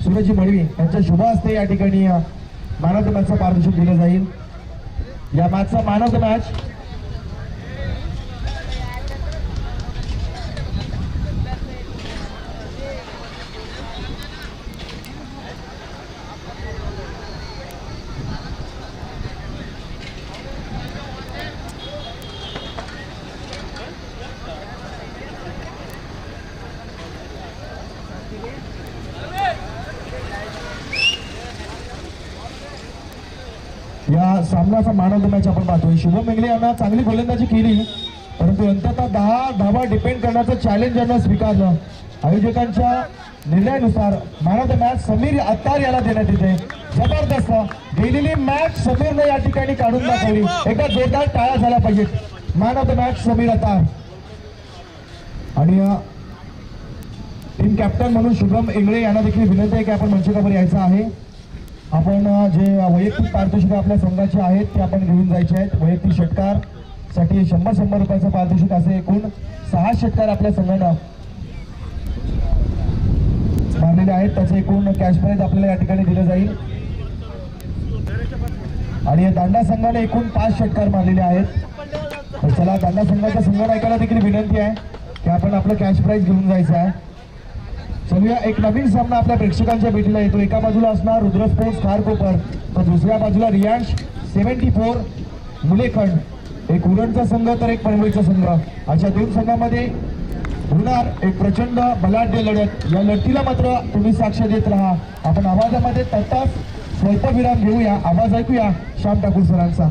सूरजजी मळवी यांच्या शुभ हस्ते या ठिकाणी मॅन ऑफ द मॅचचं पारितोषिक दिलं जाईल. या मॅचचा मॅन ऑफ द मॅच या सामन्याचा मॅन ऑफ द मॅच आपण पाहतोय. शुभम मेंगले यांना चांगली गोलंदाजी केली, परंतु अंततः 10 धावा डिपेंड करण्याचं चॅलेंज यांना स्वीकारलं. आयोजकांच्या निर्णयानुसार man of the match Sameer Attar याला देण्यात येते. जबरदस्त गेलेली मॅच समीरने या ठिकाणी काढून दाखवली. एकदा जोरदार टाळ्या झाल्या पाहिजेत. Man of the match Sameer Attar. आणि टीम कॅप्टन म्हणून शुभम इंगळे यांना देखील विनंती आहे की आपण मंचकावर यायचं आहे. आपण जे वैयक्तिक पारितोषिक आपल्या संघाचे आहेत ते आपण घेऊन जायचे आहेत. वैयक्तिक षटकार साठी 100 रुपयाचं पारितोषिक असे एकूण 6 षटकार आपल्या संघानं मारलेले आहेत. त्याचे एकूण कॅश प्राइज आपल्याला या ठिकाणी दिलं जाईल. आणि दांडा संघाने एकूण 5 षटकार मारलेले आहेत. तर चला, दांडा संघाच्या संघनायकाला देखील विनंती आहे की आपण आपलं कॅश प्राइज घेऊन जायचं आहे. चलूया, एक नवीन सामना आपल्या प्रेक्षकांच्या भेटीला येतो. एका बाजूला असणार रुद्र स्पोर्ट्स खारकोपर, तर दुसऱ्या बाजूला रियांश 74 मुलेखंड. एक उरणचा संघ तर एक पनवेलचा संघ. अशा 2 संघामध्ये होणार एक प्रचंड बलाढ्य लढत. या लढतीला मात्र तुम्ही साक्ष देत राहा. आपण आवाजामध्ये तत्ताच स्वल्पविराम घेऊया. आवाज ऐकूया श्याम ठाकूर सरांचा.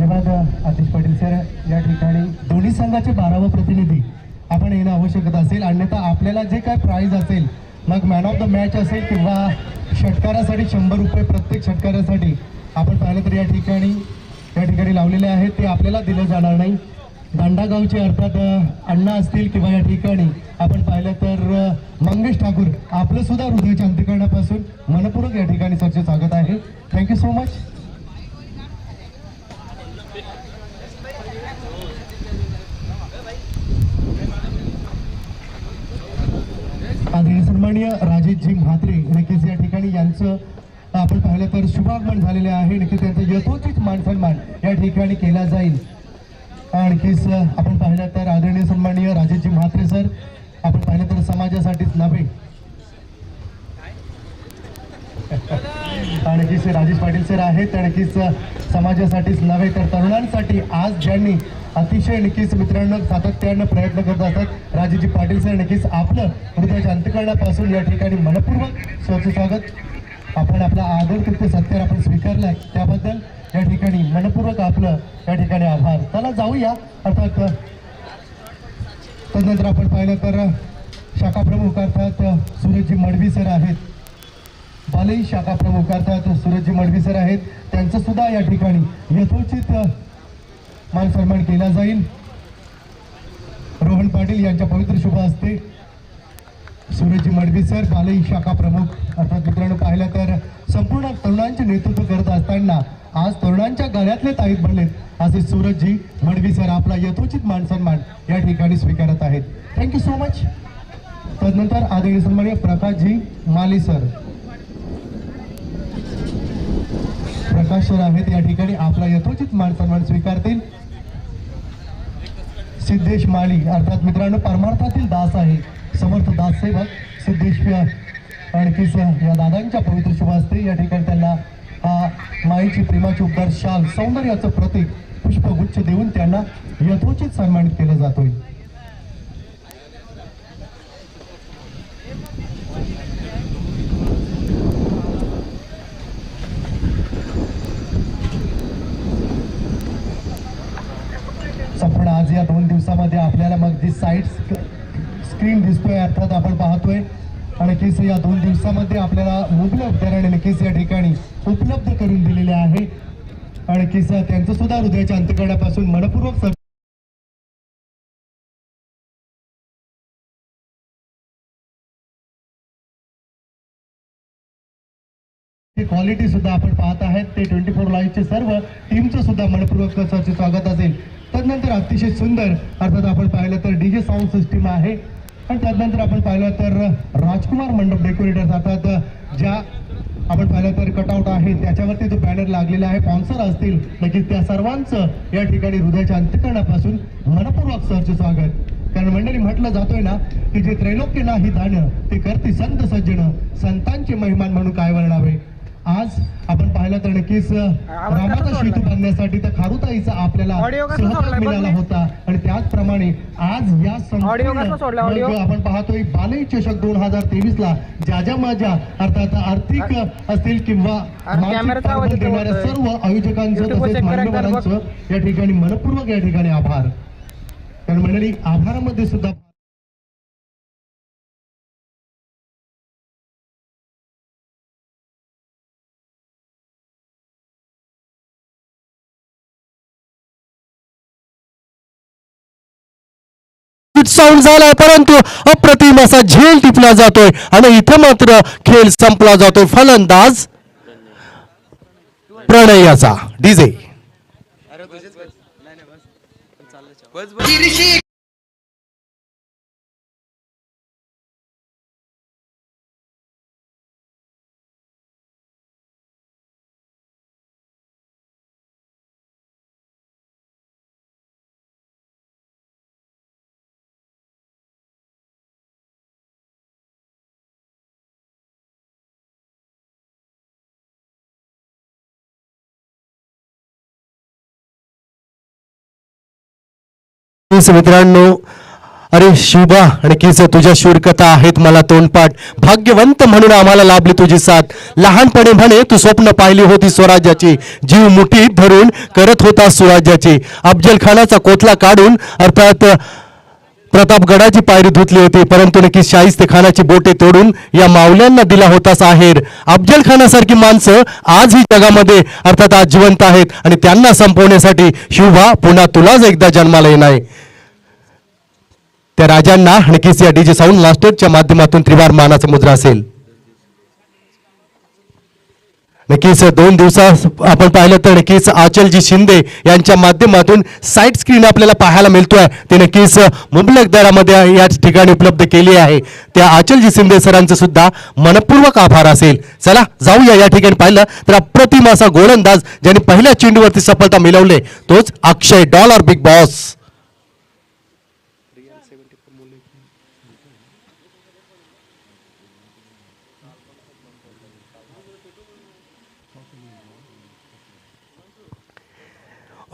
धन्यवाद आतिश पाटील सर. या ठिकाणी दोन्ही संघाचे 12वा प्रतिनिधी आपण येणं आवश्यकता असेल, अन्यथा आपल्याला जे काय प्राइज असेल, मग मॅन ऑफ द मॅच असेल किंवा षटकारासाठी 100 रुपये प्रत्येक षटकारासाठी आपण पाहिलं तर या ठिकाणी लावलेले आहेत, ते आपल्याला दिलं जाणार नाही. दांडागावचे अर्थात अण्णा असतील किंवा या ठिकाणी आपण पाहिलं तर मंगेश ठाकूर, आपलं सुद्धा हृदयाच्या अंतःकरणापासून मनपूर्वक या ठिकाणी सरचे स्वागत आहे. Thank you so much. आदरणीय सन्माननीय राजेशजी म्हात्रे नक्कीच या ठिकाणी यांचं आपण पाहिलं तर शुभागमन झालेले आहे. नक्कीच त्यांचं यथोचित मान सन्मान या ठिकाणी केला जाईल. आणखीच आपण पाहिलं तर आदरणीय सन्माननीय राजेशजी म्हात्रे सर, आपण पाहिलं तर समाजासाठीच नव्हे, आणखीच राजेश पाटील सर आहेत, आणखीच समाजासाठीच नव्हे तर तरुणांसाठी आज ज्यांनी अतिशय नक्कीच मित्रांनो सातत्यानं प्रयत्न करत असतात, राजेशजी पाटील सर नक्कीच आपलं हृदयाच्या अंतःकरणापासून या ठिकाणी मनपूर्वक सहर्ष स्वागत. आपण आपला आदर कृत्य सत्कार आपण स्वीकारलाय त्याबद्दल या ठिकाणी मनपूर्वक आपलं या ठिकाणी आभार. चला जाऊया. अर्थात तदनंतर आपण पाहिलं तर शाखा प्रमुख अर्थात सूरजजी मडवी सर आहेत, बालई शाखा प्रमुख अर्थात सूरजजी मडवी सर आहेत, त्यांचं सुद्धा या ठिकाणी यथोचित मान सन्मान केला जाईल. रोहन पाटील यांच्या पवित्र शुभ हस्ते सूरजजी मडवी सर, बालई शाखा प्रमुख अर्थात मित्रांनो पाहिलं तर संपूर्ण तरुणांचे नेतृत्व करत असताना आज तरुणांच्या गळ्यातले ताईत बनलेत असे सूरजजी मडवी सर आपला यथोचित मान सन्मान या ठिकाणी स्वीकारत आहेत. Thank you so much. तदनंतर आदरणीय सन्माननीय प्रकाशजी माली सर, प्रकाश सर आहेत या ठिकाणी आपला यथोचित मान सन्मान स्वीकारतील. सिद्धेश माळी अर्थात मित्रांनो परमार्थातील दास आहे, समर्थ दास सेवक सिद्धेश आणखीच या दादांच्या पवित्र शुभ हस्ते या ठिकाणी त्यांना हा माईची प्रेमाची उपदार शाल सौंदर्याचं प्रतीक पुष्पगुच्छ देऊन त्यांना यथोचित सन्मानित केलं जातोय. संपूर्ण आज या 2 दिवसामध्ये आपल्याला मग जी साईड स्क्रीन दिसतोय अर्थात आपण पाहतोय, आणखीच या 2 दिवसामध्ये आपल्याला मुबलक दराने नक्कीच या ठिकाणी उपलब्ध करून दिलेले आहे. आणखीच त्यांचं सुद्धा हृदयाच्या अंतःकरणापासून मनपूर्वक क्वालिटी सुद्धा आपण पाहत आहेत. ते 24 लाईव्हचे सर्व टीमचं सुद्धा मनपूर्वक स्वागत असेल. तदनंतर अतिशय सुंदर अर्थात आपण पाहिलं तर डीजे साऊंड सिस्टीम आहे, आणि त्यानंतर आपण पाहिलं तर राजकुमार मंडप डेकोरेटर्स अर्थात ज्या आपण पाहिलं तर कटआउट आहे त्याच्यावरती जो बॅनर लागलेला आहे, स्पॉन्सर असतील नक्कीच त्या सर्वांचं या ठिकाणी हृदयाच्या अंतःकरणापासून मनपूर्वक सहर्ष स्वागत. कारण मंडळी म्हटलं जातोय ना की जे त्रैलोक्य नाही दान ते करते संत सज्जन, संतांचे महिमान म्हणून काय वर्णावे. आज आपण पाहिलं तर नक्कीच रामाचा सेतू बांधण्यासाठी तर खारुताईचा आपल्याला सहभाग मिळाला होता, आणि त्याचप्रमाणे आज या संपूर्ण आपण पाहतोय बालई चषक 2023 ला ज्या माझ्या अर्थात आर्थिक असतील किंवा देणाऱ्या सर्व आयोजकांचं तसेच मान्यवरांचं या ठिकाणी मनपूर्वक या ठिकाणी आभार. कारण मंडळी आभारामध्ये सुद्धा साऊंड झालाय, परंतु अप्रतिम असा झेल टिपला जातोय आणि इथं मात्र खेळ संपला जातोय. फलंदाज प्रणयाचा डीजे मित्रांनो अरे शुभा आणि किस तुझ्या शूरकथा आहेत मला तोंडपाठ. भाग्यवंत म्हणून आम्हाला लाभली तुझी साथ. लहानपणी म्हणे तू स्वप्न पाहिली होती स्वराज्याची, जीव मुठीत धरून करत होता सुराज्याची. अफजल खानाचा कोथला काढून अर्थात प्रतापगडाची पायरी धुतली होती, परंतु नक्की शाहिस्ते खानाची बोटे तोडून या मावल्यांना दिला होता आहेर. अफजल खानासारखी माणसं आजही जगामध्ये अर्थात आज जिवंत आहेत आणि त्यांना संपवण्यासाठी शुभा पुन्हा तुलाच एकदा जन्माला येणार आहे. त्या राजांना नक्कीच या डीजे साऊंड मास्टरच्या माध्यमातून त्रिवार मानाचा मुद्रा असेल. नक्कीच 2 दिवसात आपण पाहिलं तर नक्कीच आचलजी शिंदे यांच्या माध्यमातून साईड स्क्रीन आपल्याला पाहायला मिळतोय. ते नक्कीच मुबलक दरामध्ये या ठिकाणी उपलब्ध केली आहे. त्या आचलजी शिंदे सरांचं सुद्धा मनपूर्वक आभार असेल. चला जाऊया या ठिकाणी पाहिलं तर अप्रतिम असा गोलंदाज ज्याने पहिल्या चेंडूवरती सफलता मिळवली तोच अक्षय डॉलर बिग बॉस.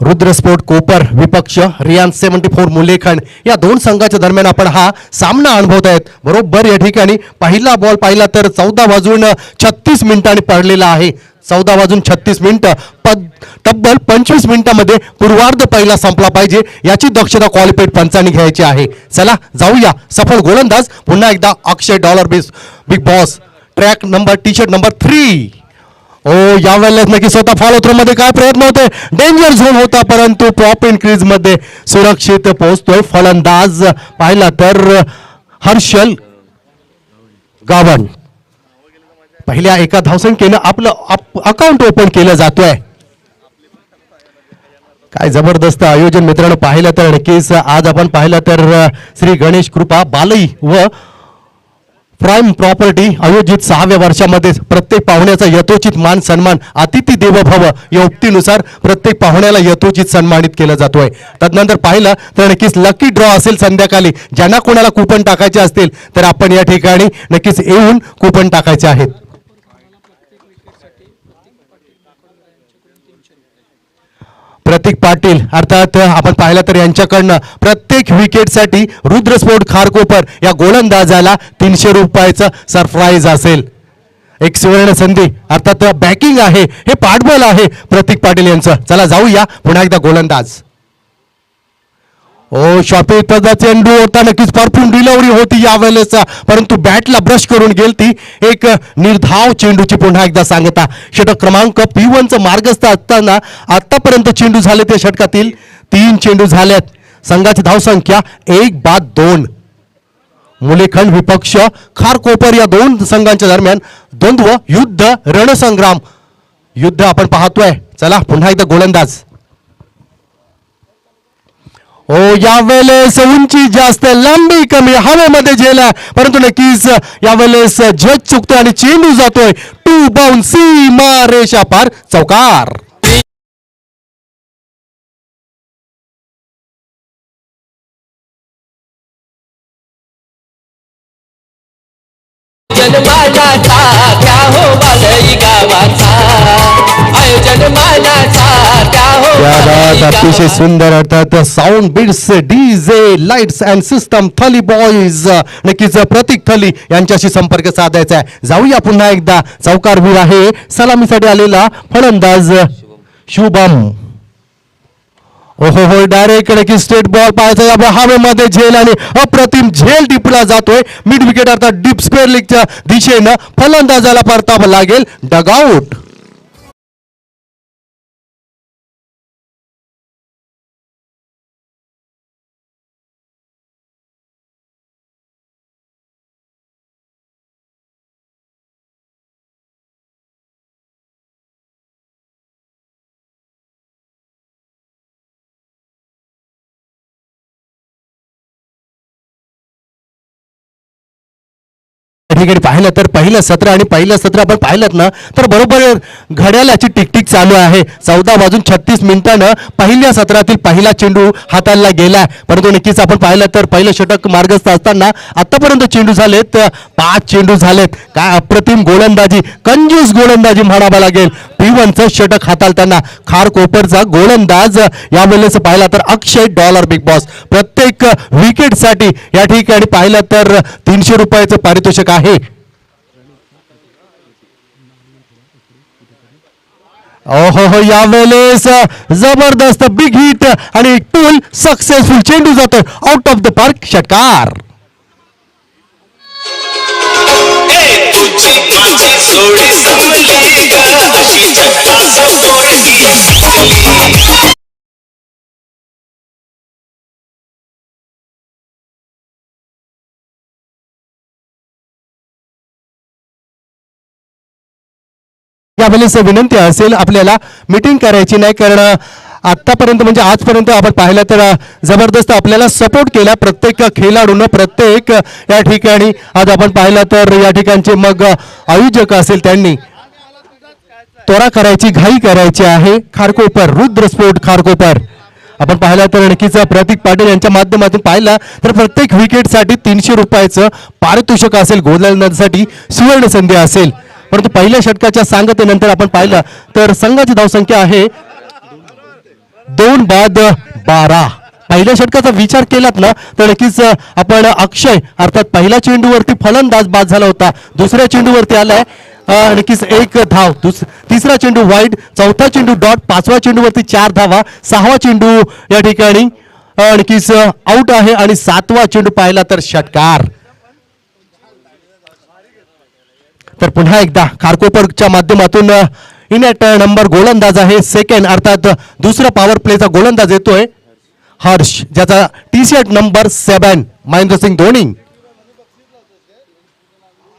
रुद्रस्फोट कोपर विपक्ष रियान 74 मुलेखंड या 2 संघाच्या दरम्यान आपण हा सामना अनुभवत आहेत. बरोबर या ठिकाणी पहिला बॉल पाहिला तर 14:36 मिनिटांनी पडलेला आहे. 14:36 तब्बल 25 मिनिटांमध्ये पूर्वार्ध पहिला संपला पाहिजे याची दक्षता क्वालिफाईड पंचांनी घ्यायची आहे. चला जाऊया. सफल गोलंदाज पुन्हा एकदा Akshay dollar big boss. Track number T shirt number 3. ओ यावेळेस नक्की स्वतः फॉलो थ्रो मध्ये काय प्रयत्न होते. डेंजर झोन होता परंतु प्रॉप इन क्रीज मध्ये सुरक्षित पोहोचतोय फलंदाज. पाहिला तर हर्षल गावण. पहिल्या एका धावसंख्येनं आपलं अकाउंट ओपन केलं जातोय. काय जबरदस्त आयोजन मित्रांनो. पाहिलं तर नक्कीच आज आपण पाहिलं तर श्री गणेश कृपा बालई व प्राईम प्रॉपर्टी आयोजित 6व्या वर्षामध्ये प्रत्येक पाहुण्याचा यथोचित मान सन्मान अतिथी देव भव या उक्तीनुसार प्रत्येक पाहुण्याला यथोचित सन्मानित केलं जातोय. तदनंतर पाहिलं तर नक्कीच लकी ड्रॉ असेल संध्याकाळी. ज्यांना कोणाला कुपन टाकायचे असतील तर आपण या ठिकाणी नक्कीच येऊन कुपन टाकायचे आहेत. प्रतीक पाटील अर्थात आपण पाहिलं तर यांच्याकडनं प्रत्येक विकेटसाठी रुद्रस्फोट खारकोपर या गोलंदाजाला 300 रुपयाचं सरप्राईज असेल. एक सुवर्ण संधी अर्थात बॅकिंग आहे. हे पाठबळ आहे प्रतीक पाटील यांचं. चला जाऊया पुन्हा एकदा गोलंदाज. ओ शॉपी चेंडू होता नक्कीच परफ्यूम डिलिव्हरी होती यावेळेस परंतु बॅटला ब्रश करून गेलती. एक निर्धाव चेंडूची पुन्हा एकदा सांगता. षटक क्रमांक P1चं मार्गस्थ असताना आतापर्यंत चेंडू झाले त्या षटकातील 3 चेंडू झाल्यात. संघाची धावसंख्या 1-2. मुलेखंड विपक्ष खारकोपर या 2 संघांच्या दरम्यान द्वंद्व युद्ध रणसंग्राम युद्ध आपण पाहतोय. चला पुन्हा एकदा गोलंदाज. ओ यावेळेस उंची जास्त लांबी कमी हवेमध्ये झेला परंतु नक्कीच यावेळेस जज चुकतोय आणि चेंडू जातोय 2 बाउंस सीमा रेषा पार चौकार. जनमानाचा त्या हो बालई गावाचा जनमानाचा त्या हो या बात अतिशय सुंदर अर्थात sound bits DJ lights and system Thali boys नक्कीच प्रतीक थली यांच्याशी संपर्क साधायचा आहे. जाऊया पुन्हा एकदा. चौकारवीर आहे सलामीसाठी आलेला फलंदाज शुभम. ओहो हो डायरेक्ट की स्टेट बॉल पाहायचा हवेमध्ये झेल आणि अप्रतिम झेल टिपला जातोय. मिड विकेट अर्थात डीप स्क्वेअर लीगच्या दिशेनं फलंदाजाला परतावा लागेल डगआउट. ठिकाणी पाहिलं तर पहिलं सत्र आणि पहिलं सत्र आपण पाहिलं ना तर बरोबर घड्याळाची टिकटिक चालू आहे. 14:36 मिनिटानं पहिल्या सत्रातील पहिला चेंडू हाताला गेला परंतु नक्कीच आपण पाहिलं तर पहिलं षटक मार्गस्थ असताना आतापर्यंत चेंडू झालेत 5 चेंडू झालेत. काय अप्रतिम गोलंदाजी कंजूस गोलंदाजी म्हणावा लागेल P1चं षटक हाताळताना खारकोपरचा गोलंदाज यावेळेस पाहिला तर अक्षय डॉलर बिग बॉस प्रत्येक विकेटसाठी या ठिकाणी पाहिलं तर 300 रुपयाचं पारितोषिक आहे. ओहो हो यावेळेस जबरदस्त बिग हिट आणि टूल सक्सेसफुल चेंडू जातोय आउट ऑफ द पार्क षटकार. तुझी माझी जोडी जमली ग अशी झकास पोरगी दिसली. यावेळेस विनंती असेल आपल्याला मीटिंग करायची नाही, कारण आतापर्यंत म्हणजे आजपर्यंत आपण पाहिलं तर जबरदस्त आपल्याला सपोर्ट केला प्रत्येक खेळाडूनं. प्रत्येक या ठिकाणी आज आपण पाहिलं तर या ठिकाणचे मग आयोजक असेल त्यांनी त्वरा करायची घाई करायची आहे. खारकोपर रुद्र स्पोर्ट खारकोपर आपण पाहिलं तर नक्कीच प्रतीक पाटील यांच्या माध्यमातून पाहिलं तर प्रत्येक विकेटसाठी 300 रुपयाचं पारितोषिक असेल. गोलंदाजासाठी सुवर्ण संधी असेल. परंतु पहिल्या षटकाच्या सांगतेनंतर आपण पाहिलं तर संघाची धावसंख्या आहे 2 बाद 12. पहिल्या षटकाचा विचार केलात ना तर नक्कीच आपण अक्षय अर्थात पहिल्या चेंडूवरती फलंदाज बाद झाला होता. दुसऱ्या चेंडूवरती आलाय नक्कीच 1 धाव. तिसरा चेंडू वाईड, चौथा चेंडू डॉट, पाचवा चेंडूवरती 4 धावा, 6वा चेंडू या ठिकाणी नक्कीच आउट आहे आणि 7वा चेंडू पाहिला तर षटकार. तर पुन्हा एकदा खारकोपरच्या माध्यमातून इन ॲट नंबर गोलंदाज आहे सेकंड अर्थात दुसरा पॉवर प्लेचा गोलंदाज येतोय हर्ष, ज्याचा टी-शर्ट नंबर 7 महेंद्रसिंग धोनी.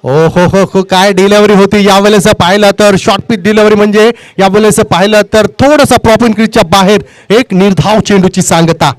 ओ हो काय डिलिव्हरी होती यावेळेस पाहिलं तर शॉर्ट पिच डिलिव्हरी म्हणजे यावेळेस पाहिलं तर थोडंसं प्रॉप क्रीजच्या बाहेर एक निर्धाव चेंडूची सांगता.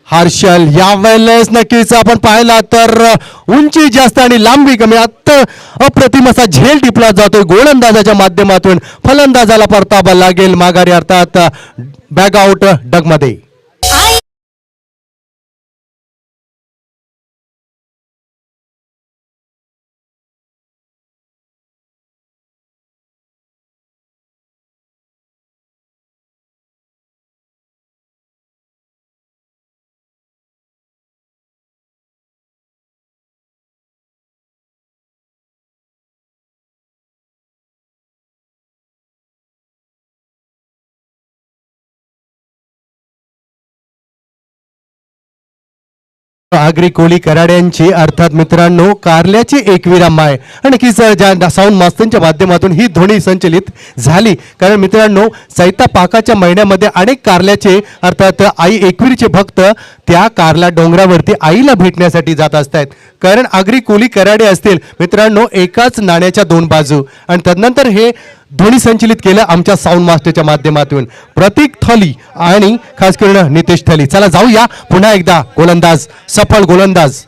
हर्षल यावेळेस नक्कीच आपण पाहिला तर उंची जास्त आणि लांबी कमी अप्रतिम असा झेल टिपला जातोय गोलंदाजाच्या माध्यमातून. फलंदाजाला परतावा लागेल माघारी अर्थात बॅग आउट डगमध्ये. आगरी कोळी कराड्यांची अर्थात मित्रांनो कारल्याची एकविरा माय आणि नक्कीच ज्या साऊंड मास्टरच्या माध्यमातून ही ध्वनी संचलित झाली. कारण मित्रांनो सैता पाकाच्या महिन्यामध्ये अनेक कारल्याचे अर्थात आई एकविरीचे भक्त त्या कारला डोंगरावरती आईला भेटण्यासाठी जात असतात. कारण आगरी कोळी कराडे असतील मित्रांनो एकाच नाण्याच्या 2 बाजू. आणि तदनंतर हे ध्वनी संचलित केलं आमच्या साऊंड मास्टरच्या माध्यमातून प्रतीक थली आणि खास करून नितेश थली. चला जाऊया पुन्हा एकदा गोलंदाज सफल गोलंदाज.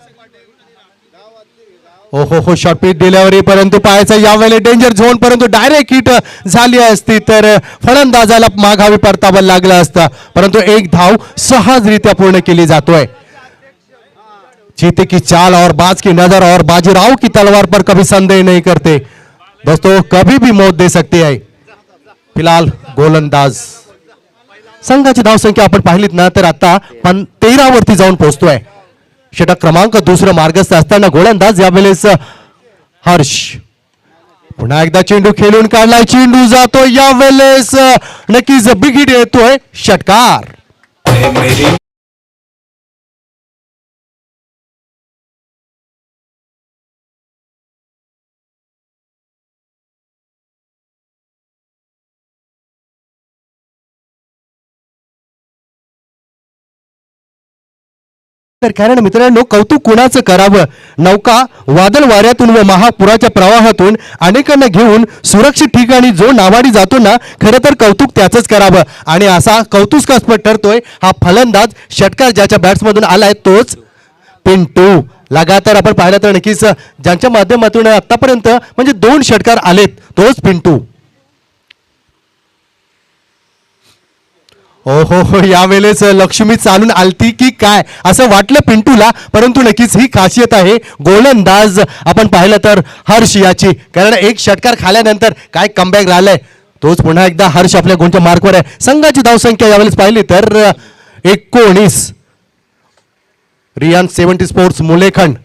हो शॉर्ट पिच डिलिव्हरी परंतु पाहायचं यावेळेला डेंजर झोन परंतु डायरेक्ट हिट झाली असती तर फलंदाजाला माघावी परतावा लागला असता. परंतु 1 धाव सहजरित्या पूर्ण केली जातोय. जीते की चाल और बाज की नजर और बाजीराव की तलवार पर कभी संदेह नहीं करते दोस्तों, कभी भी मौत दे सकते है. फिलहाल गोलंदाज संघाची धावसंख्या आपण पाहिलीत ना तर आता 13 वरती जाऊन पोहोचतोय. षटक क्रमांक 2 मार्गस्थ असताना गोलंदाज यावेळेस हर्ष. पुन्हा एकदा चेंडू खेळून काढलाय, चेंडू जातो यावेळेस नक्कीच बिग हिट येतोय षटकार. तर कारण मित्रांनो कौतुक कुणाचं करावं. नौका वादळ वाऱ्यातून व महापुराच्या प्रवाहातून अनेकांना घेऊन सुरक्षित ठिकाणी जो नावाडी जातो ना खरं तर कौतुक त्याचंच करावं. आणि असा कौतुकास्पद ठरतोय हा फलंदाज षटकार ज्याच्या बॅट्समधून आलाय तोच पिंटू. लगातार आपण पाहिलं तर नक्कीच ज्यांच्या माध्यमातून आतापर्यंत म्हणजे 2 षटकार आलेत तोच पिंटू. हो यावेळेस लक्ष्मी चालून आलती की काय असं वाटलं पिंटूला, परंतु नक्कीच ही खासियत आहे गोलंदाज आपण पाहिलं तर हर्ष याची. कारण एक षटकार खाल्यानंतर काय कमबॅक राहिलंय, तोच पुन्हा एकदा हर्ष आपल्या गुणच्या मार्कवर आहे. संघाची धावसंख्या यावेळेस पाहिली तर 19. रियान 70 स्पोर्ट्स मुलेखंड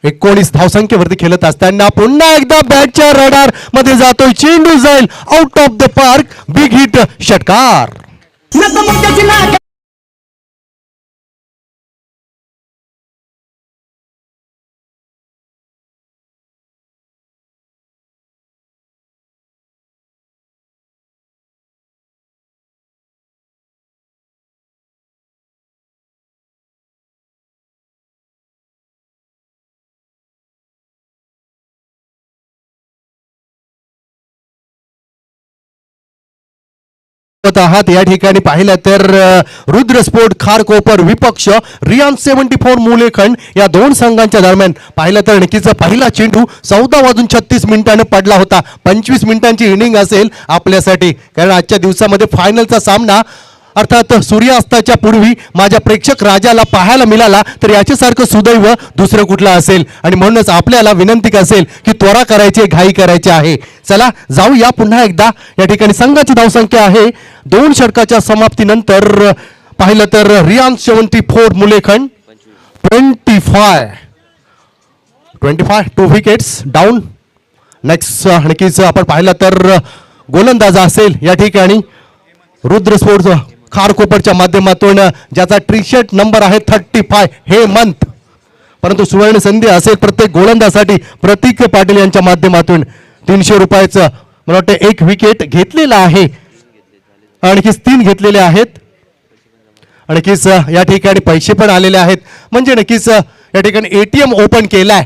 19 धावसंख्येवरती खेळत असताना पुन्हा एकदा बॅटच्या रडार मध्ये जातोय, चेंडू जाईल out of the park, big hit षटकार. आहात या ठिकाणी पाहिलं तर रुद्रस्फोट खारकोपर विपक्ष रियान 74 मुलेखंड या दोन संघांच्या दरम्यान पाहिलं तर नक्कीच पहिला चेंडू 14:36 पडला होता. 25 मिनिटांची इनिंग असेल आपल्यासाठी, कारण आजच्या दिवसामध्ये फायनलचा सामना अर्थात सूर्यास्ताच्या पूर्वी माझ्या प्रेक्षक राजाला पाहायला मिळाला तर याच्यासारखं सुदैव दुसरं कुठलं असेल. आणि म्हणूनच आपल्याला विनंती असेल की त्वरा करायची, घाई करायची आहे. चला जाऊया पुन्हा एकदा. या ठिकाणी संघाची धावसंख्या आहे 2 षटकाच्या समाप्तीनंतर पाहिलं तर रियान 74 मुलेखंड 25 2 विकेट्स डाऊन. नेक्स्ट नक्कीच आपण पाहिलं तर गोलंदाज असेल या ठिकाणी रुद्रस्फोट खारकोपरच्या माध्यमातून ज्याचा टी-शर्ट नंबर आहे 35 हेमंत. परंतु सुवर्ण संधी असेल प्रत्येक गोलंदाजासाठी प्रतीक पाटील यांच्या माध्यमातून 300 रुपयाचं मला वाटतं 1 विकेट घेतलेला आहे, आणखीच 3 घेतलेले आहेत, आणखीच या ठिकाणी पैसे पण आलेले आहेत. म्हणजे नक्कीच या ठिकाणी एटीएम ओपन केलाय.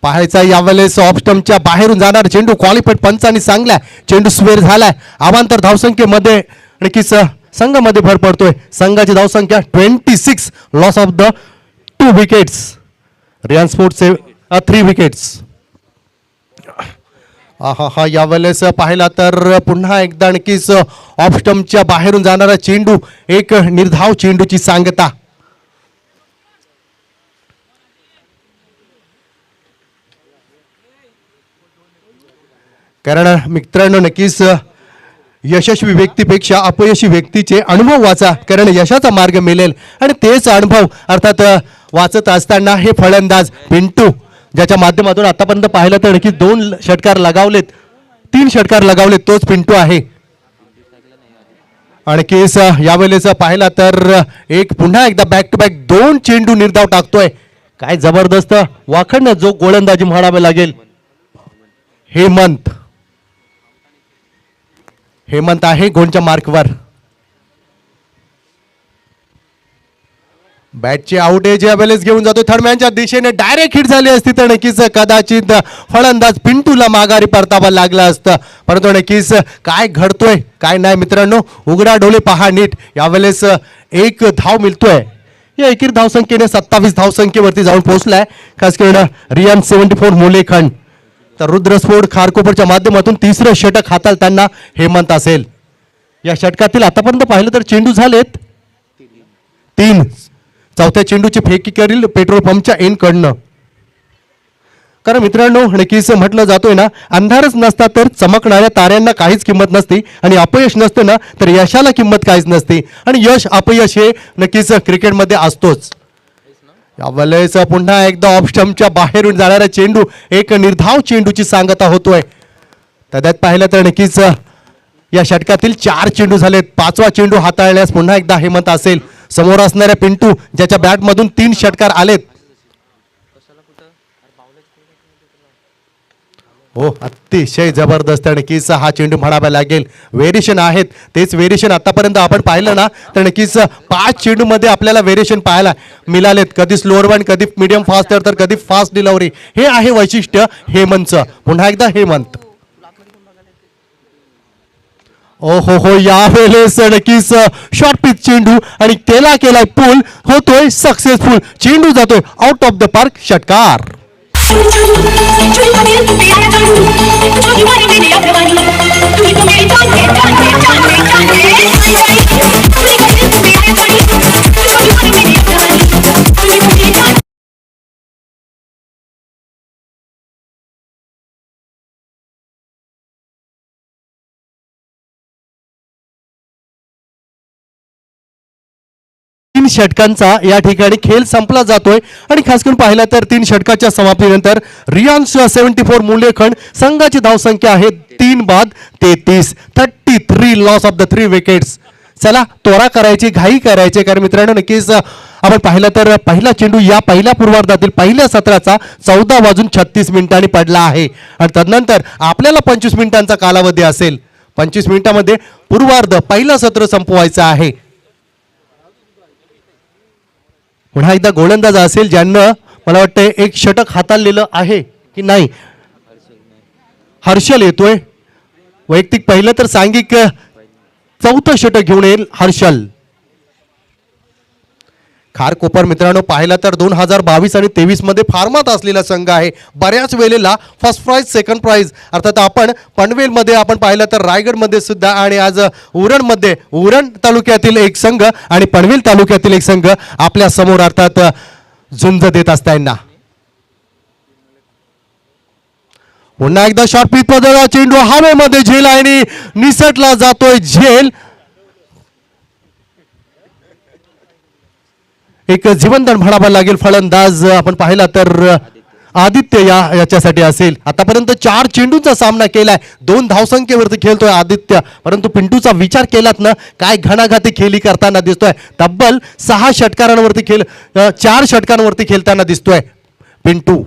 पाहायचा यावेळेस ऑफ स्टंपच्या बाहेरून जाणार चेंडू क्वालिफाईड पंचांनी सांगलाय, चेंडू स्वेर झालाय. अवांतर धावसंख्येमध्ये नक्कीच संघामध्ये भर पडतोय. संघाची धावसंख्या 26, loss of the 2 wickets. Riyan sports 3 wickets. हा यावेळेस पाहिला तर पुन्हा एकदा नक्कीच ऑफ स्टंपच्या बाहेरून जाणारा चेंडू, एक निर्धाव चेंडूची सांगता. कारण मित्रांनो नक्कीच यशस्वी व्यक्तीपेक्षा अपयशी व्यक्तीचे अनुभव वाचा, कारण यशाचा मार्ग मिळेल. आणि तेच अनुभव अर्थात वाचत असताना हे फलंदाज पिंटू ज्याच्या माध्यमातून आतापर्यंत पाहिलं तर नक्कीच 2 षटकार लगावलेत, 3 षटकार लगावलेत, तोच पिंटू आहे. आणखीच यावेळेस पाहिला तर एक पुन्हा एकदा बॅक टू बॅक 2 चेंडू निर्धाव टाकतोय. काय जबरदस्त वाखडणं जो गोलंदाजी म्हणावे लागेल. हेमंत आहे गोलच्या मार्कवर. बॅटची आउटेज यावेळेस घेऊन जातो थर्डमॅनच्या दिशेने, डायरेक्ट हिट झाली असती तर नक्कीच कदाचित फलंदाज पिंटूला माघारी परतावा लागला असतं. परंतु नक्कीच काय घडतोय काय नाही मित्रांनो, उघडा डोळे पहा नीट. यावेळेस 1 धाव मिळतोय. या एकीर धावसंख्येने 27 धावसंख्येवरती जाऊन पोहोचलाय. खास करून रियान 74 मुलेखंड. तर रुद्रस्फोट खारकोपरच्या माध्यमातून 3रं षटक हाताळताना हेमंत असेल. या षटकातील आतापर्यंत पाहिलं तर चेंडू झालेत 3. 4थ्या चेंडूची फेकी करील पेट्रोल पंपच्या एंड कडनं. कारण मित्रांनो नक्कीच म्हटलं जातोय ना, अंधारच नसता तर चमकणाऱ्या ताऱ्यांना काहीच किंमत नसते, आणि अपयश नसतं ना तर यशाला किंमत काहीच नसते. आणि यश अपयश हे नक्कीच क्रिकेटमध्ये असतोच. यावेळेस पुन्हा एकदा ऑफ स्टंपच्या बाहेरून जाणारा चेंडू, एक निर्धाव चेंडूची सांगता होतोय. त्यात पाहिलं तर नक्कीच या षटकातील 4 चेंडू झालेत. 5वा चेंडू हाताळण्यास पुन्हा एकदा हेमंत असेल. समोर असणाऱ्या पिंटू ज्याच्या बॅटमधून 3 षटकार आलेत. हो अतिशय जबरदस्त नक्कीच हा चेंडू म्हणावा लागेल. व्हेरिएशन आहेत, तेच व्हेरिएशन आतापर्यंत आपण पाहिलं ना तर नक्कीच 5 चेंडू मध्ये आपल्याला व्हेरिएशन पाहायला मिळालेत. कधी स्लोअर वन, कधी मीडियम फास्ट तर कधी फास्ट डिलिव्हरी. हे आहे वैशिष्ट्य हेमंतचं. पुन्हा एकदा हेमंत. हो यावेळेस नक्कीच शॉर्ट पिच चेंडू आणि केलाय पूल, होतोय सक्सेसफुल. चेंडू जातोय आउट ऑफ द पार्क, षटकार. तीन षटकांचा या ठिकाणी खेळ संपला जातोय आणि खास करून पाहिला तर तीन षटकाच्या समाप्तीनंतर रियांश 74 मूल्यखंड संघाची धावसंख्या आहे 3 बाद 33 33 लॉस ऑफ द 3 विकेट्स. चला त्वरा करायची घाई करायची कारण मित्रांनो नक्कीच आपण पाहिलं तर पहिला चेंडू या पहिल्या पूर्वार्धातील पहिल्या सत्राचा 14:36 पडला आहे आणि तदनंतर आपल्याला 25 मिनिटांचा कालावधी असेल. 25 मिनिटांमध्ये पूर्वार्ध पहिलं सत्र संपवायचं आहे. पुन्हा एकदा गोलंदाज असेल ज्यांना मला वाटतं एक षटक हाताळलेलं आहे की नाही. हर्षल येतोय वैयक्तिक पहिलं तर सांघिक चौथं षटक घेऊन येईल हर्षल. खारकोपर मित्रांनो पाहिला तर 2022 आणि 23 मध्ये फार्मात असलेला संघ आहे. बऱ्याच वेळेला फर्स्ट प्राइज सेकंड प्राइज अर्थात आपण पनवेलमध्ये आपण पाहिलं तर रायगडमध्ये सुद्धा आणि आज उरणमध्ये उरण तालुक्यातील एक संघ आणि पनवेल तालुक्यातील एक संघ आपल्या समोर अर्थात झुंज देत असताना. पुन्हा एकदा शॉर्ट पिच पद्धतीचा चेंडू हवेमध्ये झेल आणि निसटला जातोय झेल. एक जीवनदान म्हणावं लागेल फलंदाज आपण पाहिला तर आदित्य याच्यासाठी असेल. आतापर्यंत 4 चेंडूंचा सामना केलाय 2 धावसंख्येवरती खेळतोय आदित्य परंतु पिंटूचा विचार केलात ना काय घणाघाती खेळी करताना दिसतोय. तब्बल 4 षटकांवरती खेळताना दिसतोय पिंटू.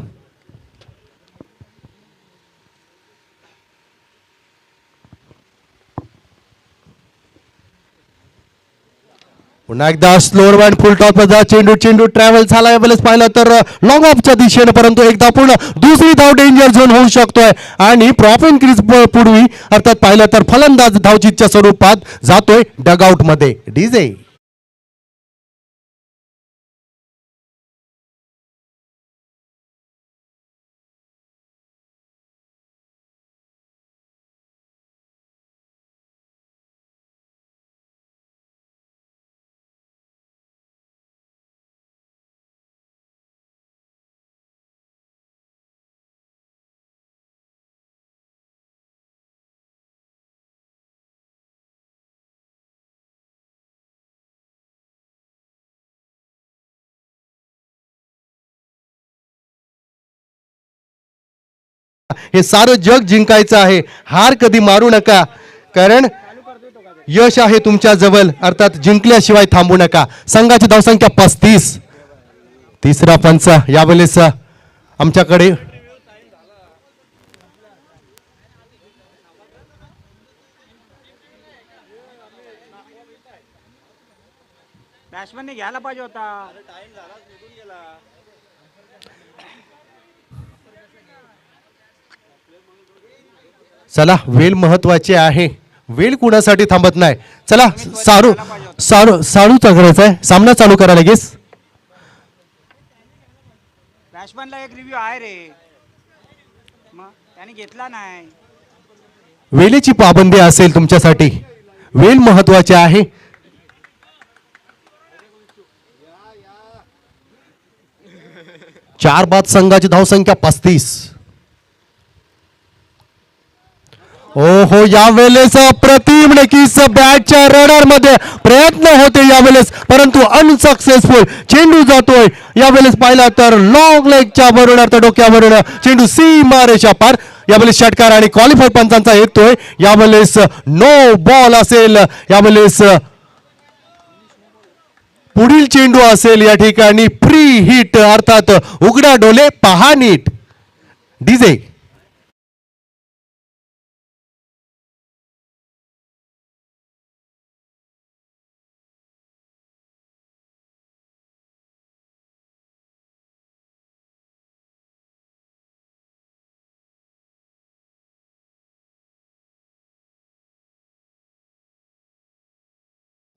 पुन्हा एकदा स्लोअर बँड फुल टॉप चेंडू ट्रॅव्हल झाला वेळेस पाहिलं तर लॉंग ऑफच्या दिशेने परंतु एकदा पूर्ण दुसरी धाव डेंजर झोन होऊ शकतोय आणि प्रॉप इन क्रीज पूर्वी अर्थात पाहिलं तर फलंदाज धावचीच्या स्वरूपात जातोय डगआउट मध्ये. डीजे हे सारं जग जिंकायचं आहे. हार कधी मारू नका कारण यश आहे तुमच्या जवळ अर्थात जिंकल्याशिवाय थांबू नका. संघाची धावसंख्या 35. तिसरा पंच यावेळेस आमच्याकडे बॅट्समॅनने घ्यायला पाहिजे होता. चला वेल महत्वाचे आहे. वेल कुणासाठी थांबत नाही. चला सारू सारू सारूचा करायचा आहे सामना चालू करा लगेच. बॅट्समॅनला एक रिव्ह्यू आहे रे मग त्याने घेतला नाही. वेलेची पाबंदी असेल तुमच्यासाठी. वेल महत्वाचे आहे. चार बाद संघाची धावसंख्या 35. ओहो यावेळेस अप्रतिम नक्कीच बॅटच्या रडार मध्ये प्रयत्न होते यावेळेस परंतु अनसक्सेसफुल. चेंडू जातोय यावेळेस पाहिला तर लॉंग लेगच्या वरून अर्थ डोक्यावरून चेंडू सीमा रेषा पार. यावेळेस षटकार आणि क्वालिफाय पंचांचा येतोय. यावेळेस नो बॉल असेल. यावेळेस पुढील चेंडू असेल या ठिकाणी फ्री हिट अर्थात उघडा डोले पहा नीट. डीजे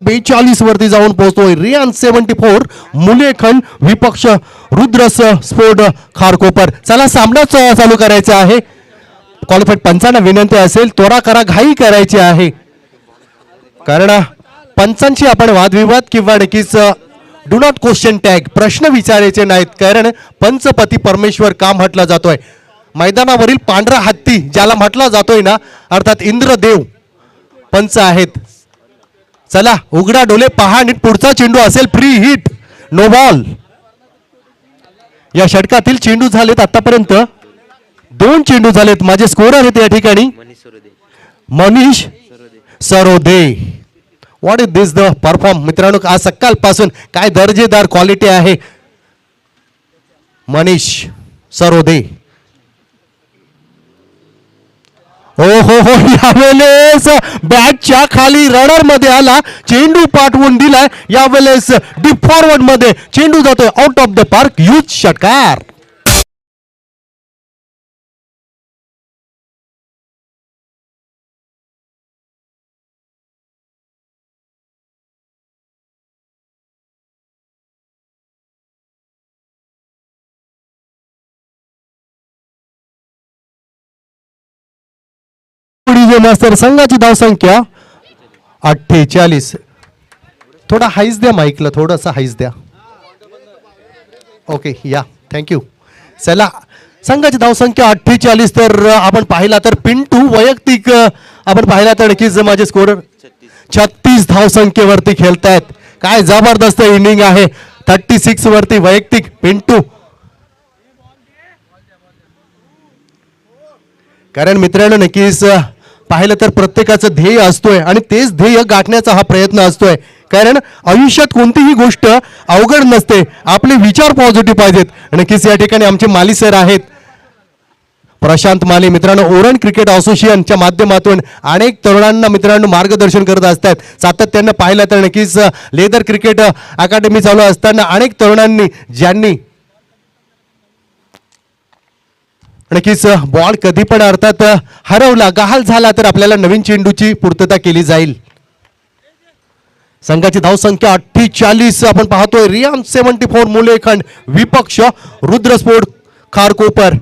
42 वरती जाऊन पोहोचतोय. रियान 74 मुलेखंड विपक्ष रुद्रस स्फोट खारकोपर. चला सामनाच चालू करायचा आहे. क्वालिफाईड पंचांना विनंती असेल त्वरा करा, घाई करायची आहे, कारण पंचांशी आपण वादविवाद किंवा नक्कीच डू नॉट क्वेश्चन टॅग प्रश्न विचारायचे नाहीत, कारण पंचपती परमेश्वर का म्हटला जातोय. मैदानावरील पांढरा हत्ती ज्याला म्हटला जातोय ना, अर्थात इंद्रदेव पंच आहेत. चला उघडा डोले पहा आणि पुढचा चेंडू असेल फ्री हिट, नो बॉल. या षटकातील चेंडू झालेत आतापर्यंत 2 चेंडू झालेत. माझे स्कोर आहेत या ठिकाणी Manish Sarode. What is this the perform मित्रांनो, आज सकाळपासून काय दर्जेदार क्वालिटी आहे. मनीष सरोदे. हो हो हो, यावेळेस बॅटच्या खाली रनर मध्ये आला, चेंडू पाठवून दिलाय. यावेळेस डीप फॉरवर्ड मध्ये चेंडू जातोय out of the park. Huge षटकार. मास्तर संघाची धावसंख्या 48. थोडा हाईस द्या माईकला, थोडासा हाईस द्या. ओके या, थँक्यू. चला संघाची धावसंख्या 48. तर आपण पाहिला तर पिंटू वैयक्तिक आपण पाहिला तर नक्कीच माझे स्कोर 36 धावसंख्येवरती खेळतायत. काय जबरदस्त इनिंग आहे. 36 वरती वैयक्तिक पिंटू. कारण मित्रांनो नक्कीच पाहिलं तर प्रत्येकाचं ध्येय असतोय आणि तेच ध्येय गाठण्याचा हा प्रयत्न असतोय. कारण आयुष्यात कोणतीही गोष्ट अवघड नसते, आपले विचार पॉझिटिव्ह पाहिजेत. नक्कीच या ठिकाणी आमचे माली सर आहेत, प्रशांत माली. मित्रांनो ओरण क्रिकेट असोसिएशनच्या माध्यमातून अनेक तरुणांना मित्रांनो मार्गदर्शन करत असतात. सातत्यानं पाहिलं तर नक्कीच लेदर क्रिकेट अकादमी चालू असताना अनेक तरुणांनी ज्यांनी नक्कीच बॉल कधी पण अर्थात हरवला गहाल झाला तर आपल्याला नवीन चेंडूची पूर्तता केली जाईल. संघाची धावसंख्या 48 आपण पाहतोय. रियान 74 मुलेखंड विपक्ष रुद्रस्फोट खारकोपर.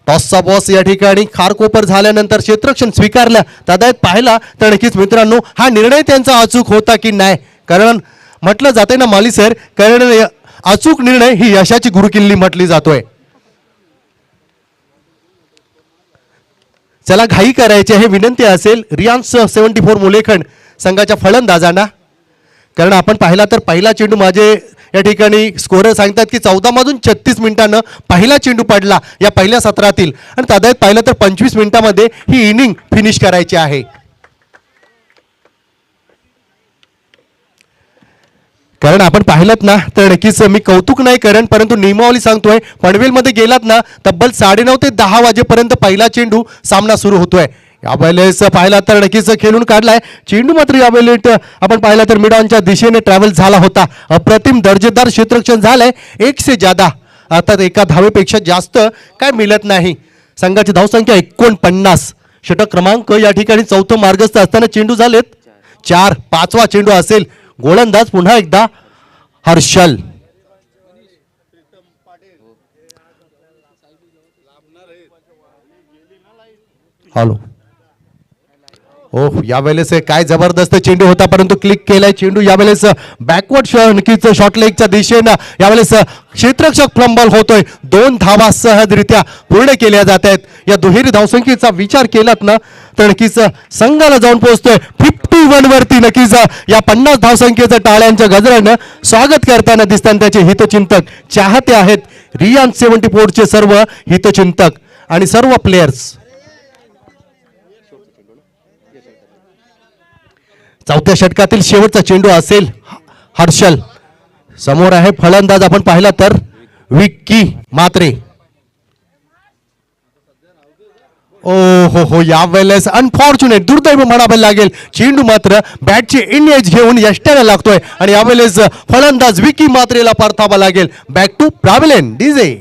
टॉसचा बॉस या ठिकाणी खारकोपर झाल्यानंतर क्षेत्ररक्षण स्वीकारलं. तदायत पाहिला तर नक्कीच मित्रांनो हा निर्णय त्यांचा अचूक होता की नाही, कारण म्हटलं जाते ना माली सर, कारण अचूक निर्णय ही यशाची गुरुकिल्ली म्हटली जातोय. चला घाई करायची हे विनंती असेल रियान 74 मुलेखंड संघाच्या फलंदाजांना, कारण आपण पाहिला तर पहिला चेंडू माझे या ठिकाणी स्कोरर सांगतात की 14 मधून 36 मिनिटांनं पहिला चेंडू पडला या पहिल्या सत्रातील, आणि तदायत पाहिलं तर 25 मिनिटांमध्ये ही इनिंग फिनिश करायची आहे. कारण आपण पाहिलं ना तर नक्कीच मी कौतुक नाही करेन, परंतु नियमावली सांगतोय. पनवेलमध्ये गेलात ना तब्बल 9:30 ते 10 वाजेपर्यंत पहिला चेंडू सामना सुरू होतोय. यावेळेस पाहिला तर नक्कीच खेळून काढलाय चेंडू, मात्र यावेळेस आपण पाहिला तर मिडॉनच्या दिशेने ट्रॅव्हल झाला होता. अप्रतिम दर्जेदार क्षेत्ररक्षण झालंय. 1 से ज्यादा अर्थात एका धावेपेक्षा जास्त काय मिळत नाही. संघाची धावसंख्या 49. षटक क्रमांक या ठिकाणी चौथं मार्गस्थ असताना चेंडू झालेत 4. 5वा चेंडू असेल. गोलंदाज पुन्हा एकदा हर्षल. हॅलो. ओह यावेळेस काय जबरदस्त चेंडू होता, परंतु क्लिक केलाय चेंडू. यावेळेस बॅकवर्ड नक्कीच शॉर्ट लेगच्या दिशेनं यावेळेस क्षेत्ररक्षक फ्लंबल होतोय. 2 धावा सहजरित्या पूर्ण केल्या जात आहेत. या दुहेरी धावसंख्येचा विचार केलात ना तर नक्कीच संघाला जाऊन पोहोचतोय 51 वरती. नक्कीच या 50 धावसंख्येचं टाळ्यांच्या गजरानं स्वागत करताना दिसतात त्याचे हितचिंतक चाहते आहेत. रियान 74 चे सर्व हितचिंतक आणि सर्व प्लेयर्स. चौथ्या षटकातील शेवटचा चेंडू असेल. हर्षल समोर आहे. फलंदाज आपण पाहिला तर विक्की मात्रे. ओ हो यावेळेस अनफॉर्च्युनेट दुर्दैव म्हणावे लागेल, चेंडू मात्र बॅटचे इन एज घेऊन यष्ट्याला लागतोय आणि यावेळेस फलंदाज विक्की मात्रेला परतावा लागेल. Back to pavilion DJ.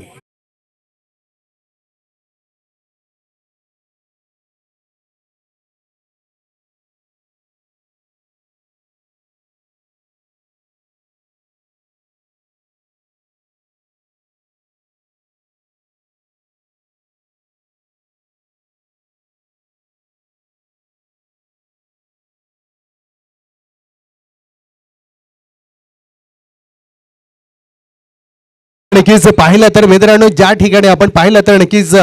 नक्कीच पाहिलं तर मित्रांनो ज्या ठिकाणी आपण पाहिलं तर नक्कीच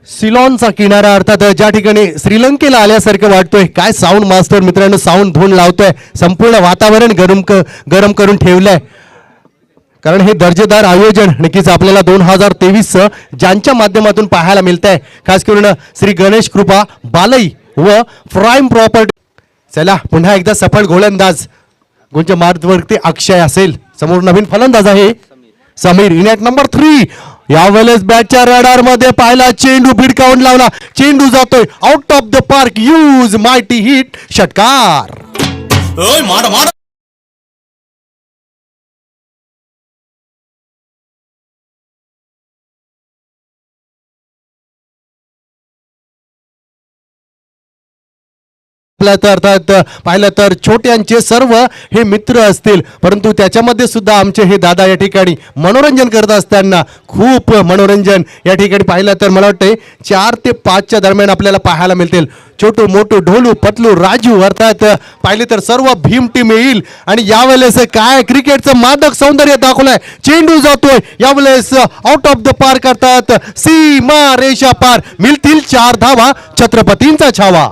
सिलॉनचा किनारा अर्थात ज्या ठिकाणी श्रीलंकेला आल्यासारखं वाटतोय. काय साऊंड मास्टर मित्रांनो साऊंड धून लावतोय, संपूर्ण वातावरण गरम करून ठेवलंय. कारण हे दर्जेदार आयोजन नक्कीच आपल्याला 2023 ज्यांच्या माध्यमातून पाहायला मिळत आहे, खास करून श्री गणेश कृपा बालई व प्राईम प्रॉपर्टी. चला पुन्हा एकदा सफळ गोलंदाज गुंज मार्गवरती अक्षय असेल, समोर नवीन फलंदाज आहे समीर इन ॲट नंबर 3. यावेळेस बॅटच्या रडार मध्ये पाहिला चेंडू भिडकावून लावला, चेंडू जातोय out of the park, use mighty hit, षटकार. अर्थात पाहिलं तर छोट्यांचे सर्व हे मित्र असतील, परंतु त्याच्यामध्ये सुद्धा आमचे हे दादा या ठिकाणी मनोरंजन करत असताना खूप मनोरंजन या ठिकाणी पाहिलं तर मला वाटतंय 4 ते 5च्या दरम्यान आपल्याला पाहायला मिळतील. छोटू मोठू ढोलू पतलू राजू अर्थात पाहिले तर सर्व भीम टीम येईल. आणि यावेळेस काय क्रिकेटचं मादक सौंदर्य दाखवलंय, चेंडू जातोय यावेळेस आउट ऑफ द पार्क अर्थात सीमा रेषा पार, मिळतील 4 धावा, छत्रपतींचा छावा.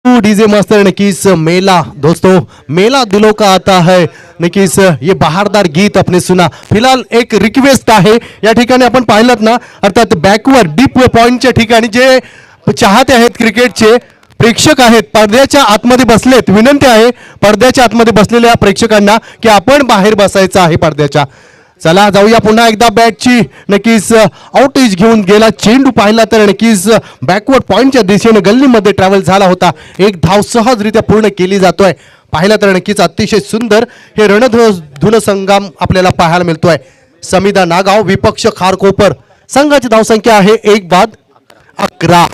डीजे मास्टर नकीस मेला दोस्तों, मेला दिलों का आता है. नकीस ये बहारदार गीत अपने सुना. फिलहाल एक रिक्वेस्ट आहे या ठिकाणी आपण पाहिलं ना, अर्थात बॅकवर डीप पॉइंटच्या ठिकाणी जे चाहते आहेत क्रिकेटचे प्रेक्षक आहेत पडद्याच्या आतमध्ये बसलेत, विनंती आहे पडद्याच्या आतमध्ये बसलेल्या प्रेक्षकांना की आपण बाहेर बसायचं आहे पडद्याच्या. चला जाऊया पुन्हा एकदा बॅटची नक्कीच आउटेज घेऊन गेला चेंडू पाहिला तर नक्कीच बॅकवर्ड पॉइंटच्या दिशेने गल्लीमध्ये ट्रॅव्हल झाला होता. एक धाव सहजरित्या पूर्ण केली जातोय. पाहिला तर नक्कीच अतिशय सुंदर हे रणधुन संग्राम आपल्याला पाहायला मिळतोय. समिदा नागाव विपक्ष खारकोपर, संघाची धावसंख्या आहे 1-11.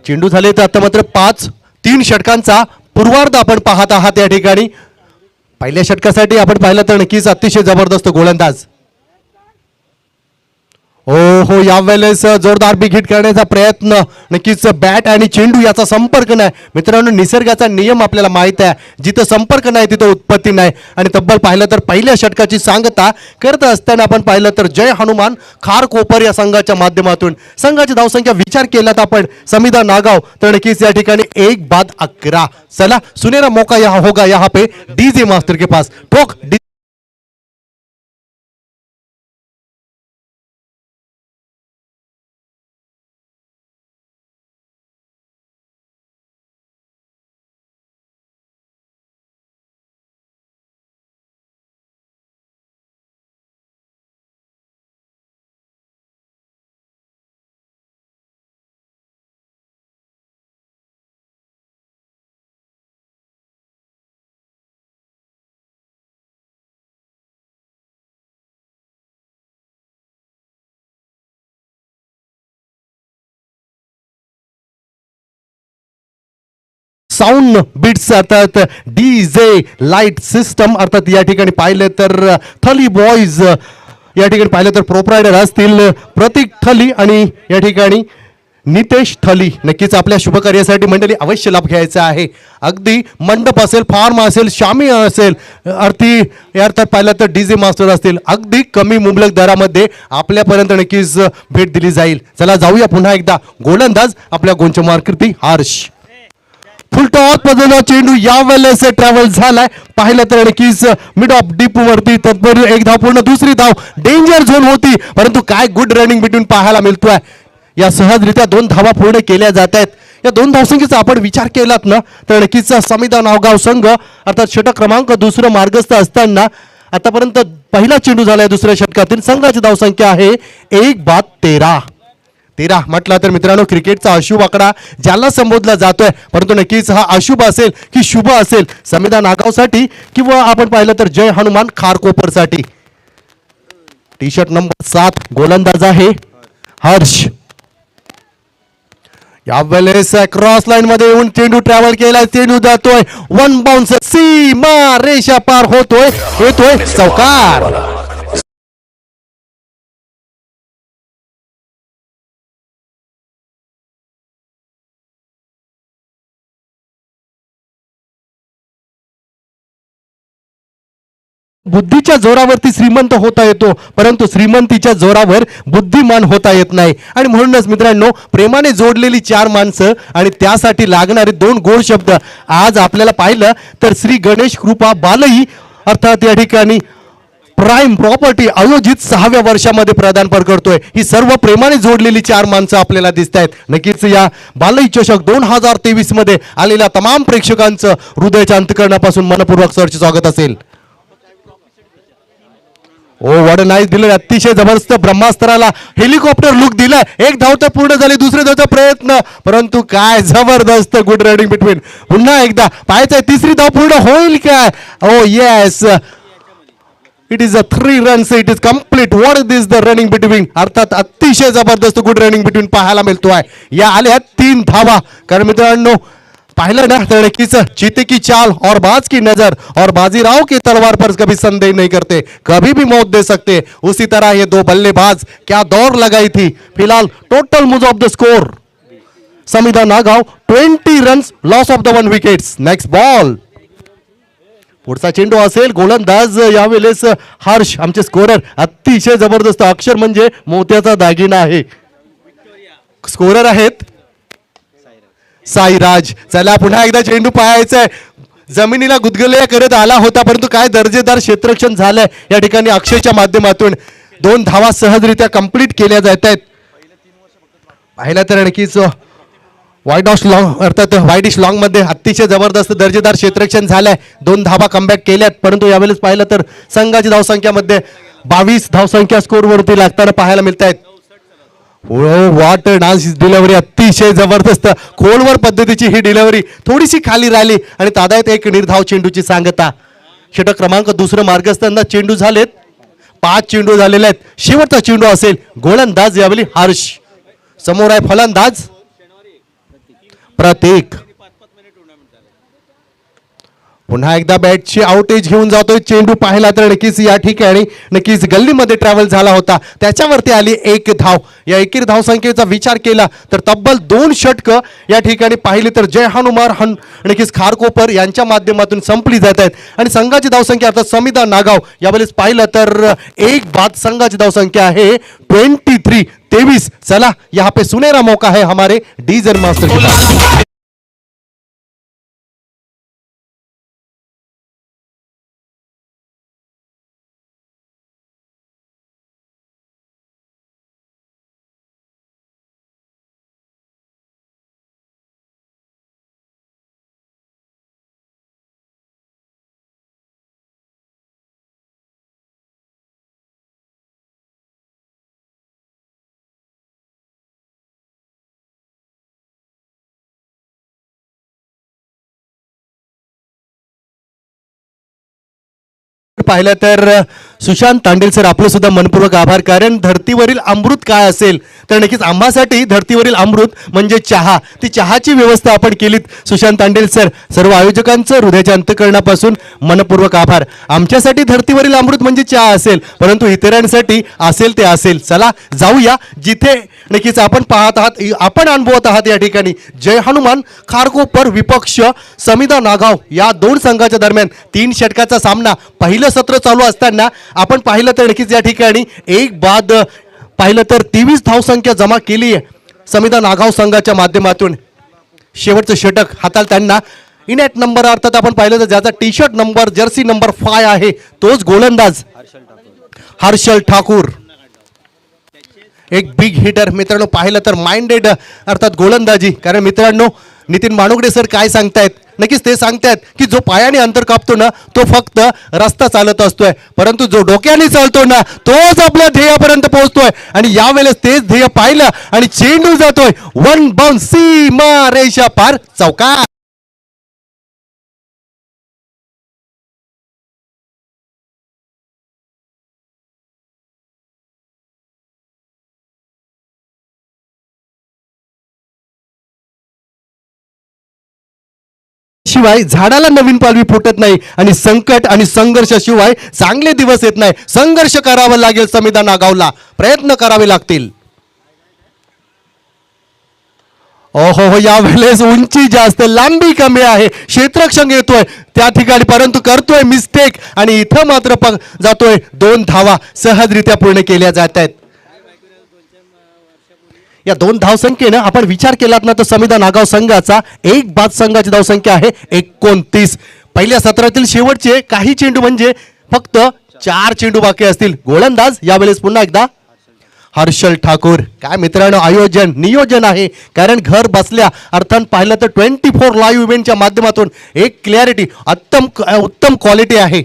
चेंडू झाले तर आता मात्र 5-3 षटकांचा पूर्वार्ध आपण पाहत आहात या ठिकाणी. पहिल्या षटकासाठी आपण पाहिलं तर नक्कीच अतिशय जबरदस्त गोलंदाज. हो यावेळेस जोरदार बिग हिट करण्याचा प्रयत्न, नक्कीच बॅट आणि चेंडू याचा संपर्क नाही. मित्रांनो निसर्गाचा नियम आपल्याला माहित आहे, जिथं संपर्क नाही तिथं उत्पत्ती नाही. आणि तब्बल पाहिलं तर पहिल्या षटकाची सांगता करत असताना आपण पाहिलं तर जय हनुमान खारकोपर या संघाच्या माध्यमातून संघाची धावसंख्या विचार केला तर आपण समिदा नागाव तर नक्कीच या ठिकाणी 1-11. चला सुनेरा मौका यहाँ होगा, यहाँ पे डीजे मास्टर के पास ठोक. साऊंड बिट्स अर्थात डीजे लाईट सिस्टम अर्थात या ठिकाणी पाहिलं तर थली बॉईज या ठिकाणी पाहिलं तर प्रोप्रायडर असतील प्रतीक थली आणि या ठिकाणी नितेश थली. नक्कीच आपल्या शुभकार्यासाठी मंडळी अवश्य लाभ घ्यायचा आहे. अगदी मंडप असेल, फार्म असेल, शामी असेल, अर्थात पाहिलं तर डीजे मास्टर असतील, अगदी कमी मुबलक दरामध्ये आपल्यापर्यंत नक्कीच भेट दिली जाईल. चला जाऊया पुन्हा एकदा गोलंदाज आपल्या गोंच्या मार्केटी हर्ष. फुलटॉप मधून चेंडू यावेळेस ट्रॅव्हल झालाय. पाहिलं तर नक्कीच मिड ऑफ डीप वरती तत्पूर्वी 1 धाव पूर्ण, दुसरी धाव डेंजर झोन होती, परंतु काय गुड रनिंग बिटवीन पाहायला मिळतोय. या सहजरित्या 2 धावा पूर्ण केल्या जात आहेत. या 2 धावसंख्येचा आपण विचार केलात ना तर नक्कीच समिदा नावगाव संघ अर्थात षटक क्रमांक 2 मार्गस्थ असताना आतापर्यंत पहिला चेंडू झालाय दुसऱ्या षटकातील. संघाची धावसंख्या आहे 1-13. म्हटलं तर मित्रांनो क्रिकेटचा अशुभ आकडा ज्याला संबोधला जातोय, परंतु नक्कीच हा अशुभ असेल की शुभ असेल समिदा नागावसाठी किंवा आपण पाहिलं तर जय हनुमान खारकोपरसाठी. टी शर्ट नंबर 7 गोलंदाज आहे हर्ष. यावेळेस क्रॉस लाईन मध्ये येऊन चेंडू ट्रॅव्हल केला, चेंडू जातोय वन बाउन्स, सीमा रेषा पार होतोय, येतोय चौकार. बुद्धीच्या जोरावरती श्रीमंत होता येतो, परंतु श्रीमंतीच्या जोरावर बुद्धिमान होता येत नाही. आणि म्हणूनच मित्रांनो, प्रेमाने जोडलेली चार माणसं आणि त्यासाठी लागणारे दोन गोड शब्द आज आपल्याला पाहिलं तर श्री गणेश कृपा बालई अर्थात या ठिकाणी प्राईम प्रॉपर्टी आयोजित 6व्या वर्षामध्ये प्रदान करतोय. ही सर्व प्रेमाने जोडलेली चार माणसं आपल्याला दिसत आहेत. नक्कीच या बालई चषक 2023 मध्ये आलेल्या तमाम प्रेक्षकांचं हृदयाच्या अंतकरणापासून मनपूर्वक सरचे स्वागत असेल. ओ वॉट नाईस दिलं, अतिशय जबरदस्त ब्रह्मास्त्राला हेलिकॉप्टर लुक दिला. एक धाव तर पूर्ण झाली, दुसरे धावचा प्रयत्न, परंतु काय जबरदस्त गुड रनिंग बिटवीन. पुन्हा एकदा पाहायचंय तिसरी धाव पूर्ण होईल काय. Oh yes, it is a 3 runs, it is complete. What is this the running between, अर्थात अतिशय जबरदस्त गुड रनिंग बिटवीन पाहायला मिळतो आहे. या आल्या 3 धावा. कारण मित्रांनो पाहिलं ना तर नक्कीच चीते की चाल और बाज की नजर और बाजीराव की तलवार पर कभी संदेह नहीं करते, कभी भी मौत दे सकते. उसी तरह ये दो बल्लेबाज क्या दौड़ लगाई थी. फिलहाल टोटल मूज of the score Samidha Nagaon 20 runs, loss of the 1 wickets. Next ball, पुढचा चेंडू असेल. गोलंदाज यावेळेस हर्ष, आमचे स्कोरर अतिशय जबरदस्त, अक्षर म्हणजे मोत्याचा दागिना आहे. स्कोरर आहेत साईराज. चला पुन्हा एकदा चेंडू पाहायचाय, जमिनीला गुदगुल्या करत आला होता, परंतु काय दर्जेदार क्षेत्ररक्षण झालंय या ठिकाणी अक्षयच्या माध्यमातून. 2 धावा सहजरित्या कंप्लीट केल्या जात आहेत. पाहिलं तर नक्कीच वाईट ऑफ लॉंग अर्थात वाईडिश लॉंग मध्ये अतिशय जबरदस्त दर्जेदार क्षेत्ररक्षण झालंय. 2 धावा कमबॅक केल्यात, परंतु यावेळेस पाहिलं तर संघाची धावसंख्यामध्ये 22 धावसंख्या स्कोरवरती लागताना पाहायला मिळत आहेत. वॉट डान्स डिलिव्हरी, अतिशय जबरदस्त खोलवर पद्धतीची ही डिलिव्हरी, थोडीशी खाली राहिली आणि तादायत एक निर्धाव चेंडूची सांगता. षटक क्रमांक 2 मार्गस्थानात चेंडू झालेत, 5 चेंडू झालेले आहेत. शेवटचा चेंडू असेल. गोलंदाज यावेळी हर्ष, समोर आहे फलंदाज प्रतीक. पुन्हा एकदा बॅटची आउटेज घेऊन जातोय. चेंडू पाहिला तर नक्कीच या ठिकाणी नक्कीच गल्लीमध्ये ट्रॅव्हल झाला होता, त्याच्यावरती आली 1 धाव. या एकेरी धावसंख्येचा विचार केला तर तब्बल 2 षटकं या ठिकाणी पाहिली तर जय हनुमान नक्कीच खारकोपर यांच्या माध्यमातून संपली जात आहेत. आणि संघाची धावसंख्या अर्थात समिधा नागाव यावेळेस पाहिलं तर 1 बाद संघाची धावसंख्या आहे 23. चला यहाँ पे सुनहरा मौका है हमारे डीजर मास्टर के पास. पाहिलं तर सुशांत तांडेल सर आपलं सुद्धा मनपूर्वक आभार. कारण धर्तीवरील अमृत काय असेल तर नक्कीच आम्हासाठी धर्तीवरील अमृत म्हणजे चहा. ती चहाची व्यवस्था आपण केलीत सुशांत तांडेल सर. सर्व आयोजकांचं हृदयाच्या अंतकरणापासून मनपूर्वक आभार. आमच्यासाठी धर्तीवरील अमृत म्हणजे चहा असेल, परंतु इतरांसाठी असेल ते असेल. चला जाऊया जिथे नक्कीच आपण पाहत आहात, आपण अनुभवत आहात या ठिकाणी जय हनुमान खारकोपर विपक्ष समिधा नागाव या 2 संघाच्या दरम्यान 3 षटकाचा सामना. पहिलं सत्र चालू असताना आपण पाहिलं तर नक्कीच या ठिकाणी 1 बाद पाहिलं तर 23 धावसंख्या जमा केली आहे समिधा नागाव संघाच्या माध्यमातून. शेवटचं षटक हाताळताना इनॅट नंबर अर्थात आपण पाहिलं तर ज्याचा T shirt number Jersey number 5 आहे तोच गोलंदाज हर्षल ठाकूर. एक बिग हिटर मित्रांनो, पाहिलं तर माइंडेड अर्थात गोलंदाजी. कारण मित्रांनो नितीन माणुगडे सर काय सांगतायत, नक्कीच ते सांगतायत की जो पायाने अंतर कापतो ना तो फक्त रस्ता चालत असतोय, परंतु जो डोक्याने चालतो ना तोच आपल्या ध्येयापर्यंत पोहोचतोय. आणि यावेळेस तेच ध्येय पाहिलं आणि चेंडू जातोय 1 बाउन्स, सीमा रेषा पार, चौकार. शिवाय झाडाला नवीन पालवी फुटत नाही आणि संकट आणि संघर्षाशिवाय चांगले दिवस येत नाही. संघर्ष करावा लागेल समिधा नागावला, प्रयत्न करावे लागतील. ओहो, यावेळेस उंची जास्त, लांबी कमी आहे, क्षेत्ररक्षण येतोय त्या ठिकाणी परंतु करतोय मिस्टेक आणि इथं मात्र जातोय. 2 धावा सहजरित्या पूर्ण केल्या जात आहेत. या 2 धावसंख्येनं आपण विचार केलात ना तर समिधा नागाव संघाचा एक बाद संघाची धावसंख्या आहे 29. पहिल्या सत्रातील शेवटचे काही चेंडू म्हणजे फक्त 4 चेंडू बाकी असतील. गोलंदाज यावेळेस पुन्हा एकदा हर्षल ठाकूर. काय मित्रांनो, आयोजन नियोजन आहे, कारण घर बसल्या अर्थात पाहिलं तर 24 लाईव्ह इव्हेंटच्या माध्यमातून एक क्लॅरिटी उत्तम क्वालिटी आहे.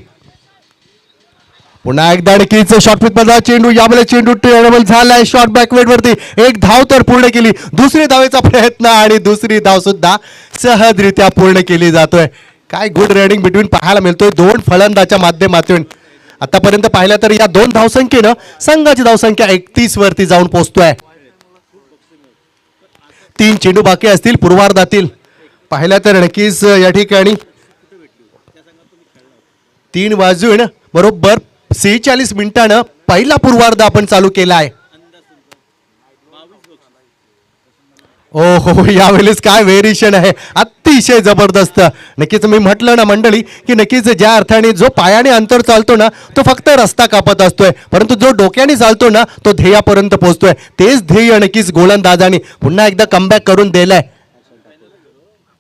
पुन्हा एकदा नक्कीच शॉर्ट पिच मधला चेंडू, यावेळेस चेंडू टेबल झालाय शॉर्ट बॅकवेट वरती. एक धाव तर पूर्ण केली, दुसरी धावेचा प्रयत्न आणि दुसरी धाव सुद्धा सहजरित्या पूर्ण केली जातोय. काय गुड रनिंग बिटवीन पाहायला मिळतोय 2 फलंदाच्या माध्यमातून. आतापर्यंत पाहिलं तर या 2 धावसंख्येनं संघाची धावसंख्या 31 वरती जाऊन पोहोचतोय. 3 चेंडू बाकी असतील पूर्वार्धातील. पाहिलं तर नक्कीच या ठिकाणी 3 वाजून बरोबर 46 मिनिटानं पहिला पूर्वार्ध आपण चालू केला आहे. ओ हो, यावेळेस काय व्हेरिएशन आहे, अतिशय जबरदस्त. नक्कीच मी म्हटलं ना मंडळी की नक्कीच ज्या अर्थाने जो पायाने अंतर चालतो ना तो फक्त रस्ता कापत असतोय, परंतु जो डोक्याने चालतो ना तो ध्येयापर्यंत पोहोचतोय. तेच ध्येय नक्कीच गोलंदाजाने पुन्हा एकदा कमबॅक करून दिलाय.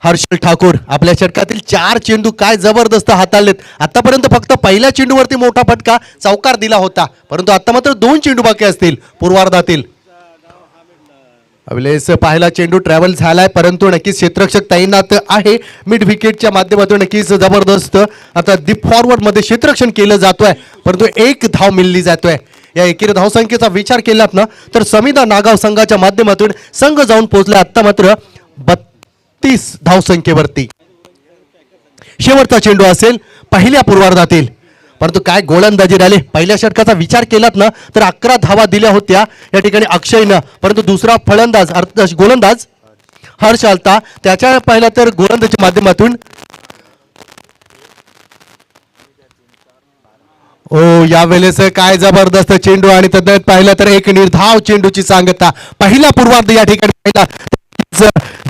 हर्षल ठाकूर आपल्या षटकातील 4 चेंडू काय जबरदस्त हाताळलेत. आतापर्यंत फक्त पहिल्या चेंडूवरती मोठा फटका चौकार दिला होता, परंतु आता मात्र 2 चेंडू बाकी असतील पूर्वार्धातील. अवलेस पहिला चेंडू ट्रॅव्हल झालाय, परंतु नक्कीच क्षेत्ररक्षक तैनात आहे. मिड विकेटच्या माध्यमातून नक्कीच जबरदस्त आता डीप फॉरवर्ड मध्ये क्षेत्ररक्षण केलं जातोय, परंतु 1 धाव मिळली जातोय. या एकेरी धावसंख्येचा विचार केलात ना तर समिधा नागाव संघाच्या माध्यमातून संघ जाऊन पोहोचला आता मात्र 32 धावसंख्येवरती. शेवटचा चेंडू असेल पहिल्या पूर्वार्धातील, परंतु काय गोलंदाजी राहिले. पहिल्या षटकाचा विचार केलात ना तर 11 धावा दिल्या होत्या या ठिकाणी अक्षयनं, परंतु दुसरा फलंदाज गोलंदाज हर्ष आलता, त्याच्या पहिला तर गोलंदाजीच्या माध्यमातून यावेळेस काय जबरदस्त चेंडू आणि त्यात पाहिलं तर एक निर्धाव चेंडूची सांगता. पहिला पूर्वार्ध या ठिकाणी पाहिला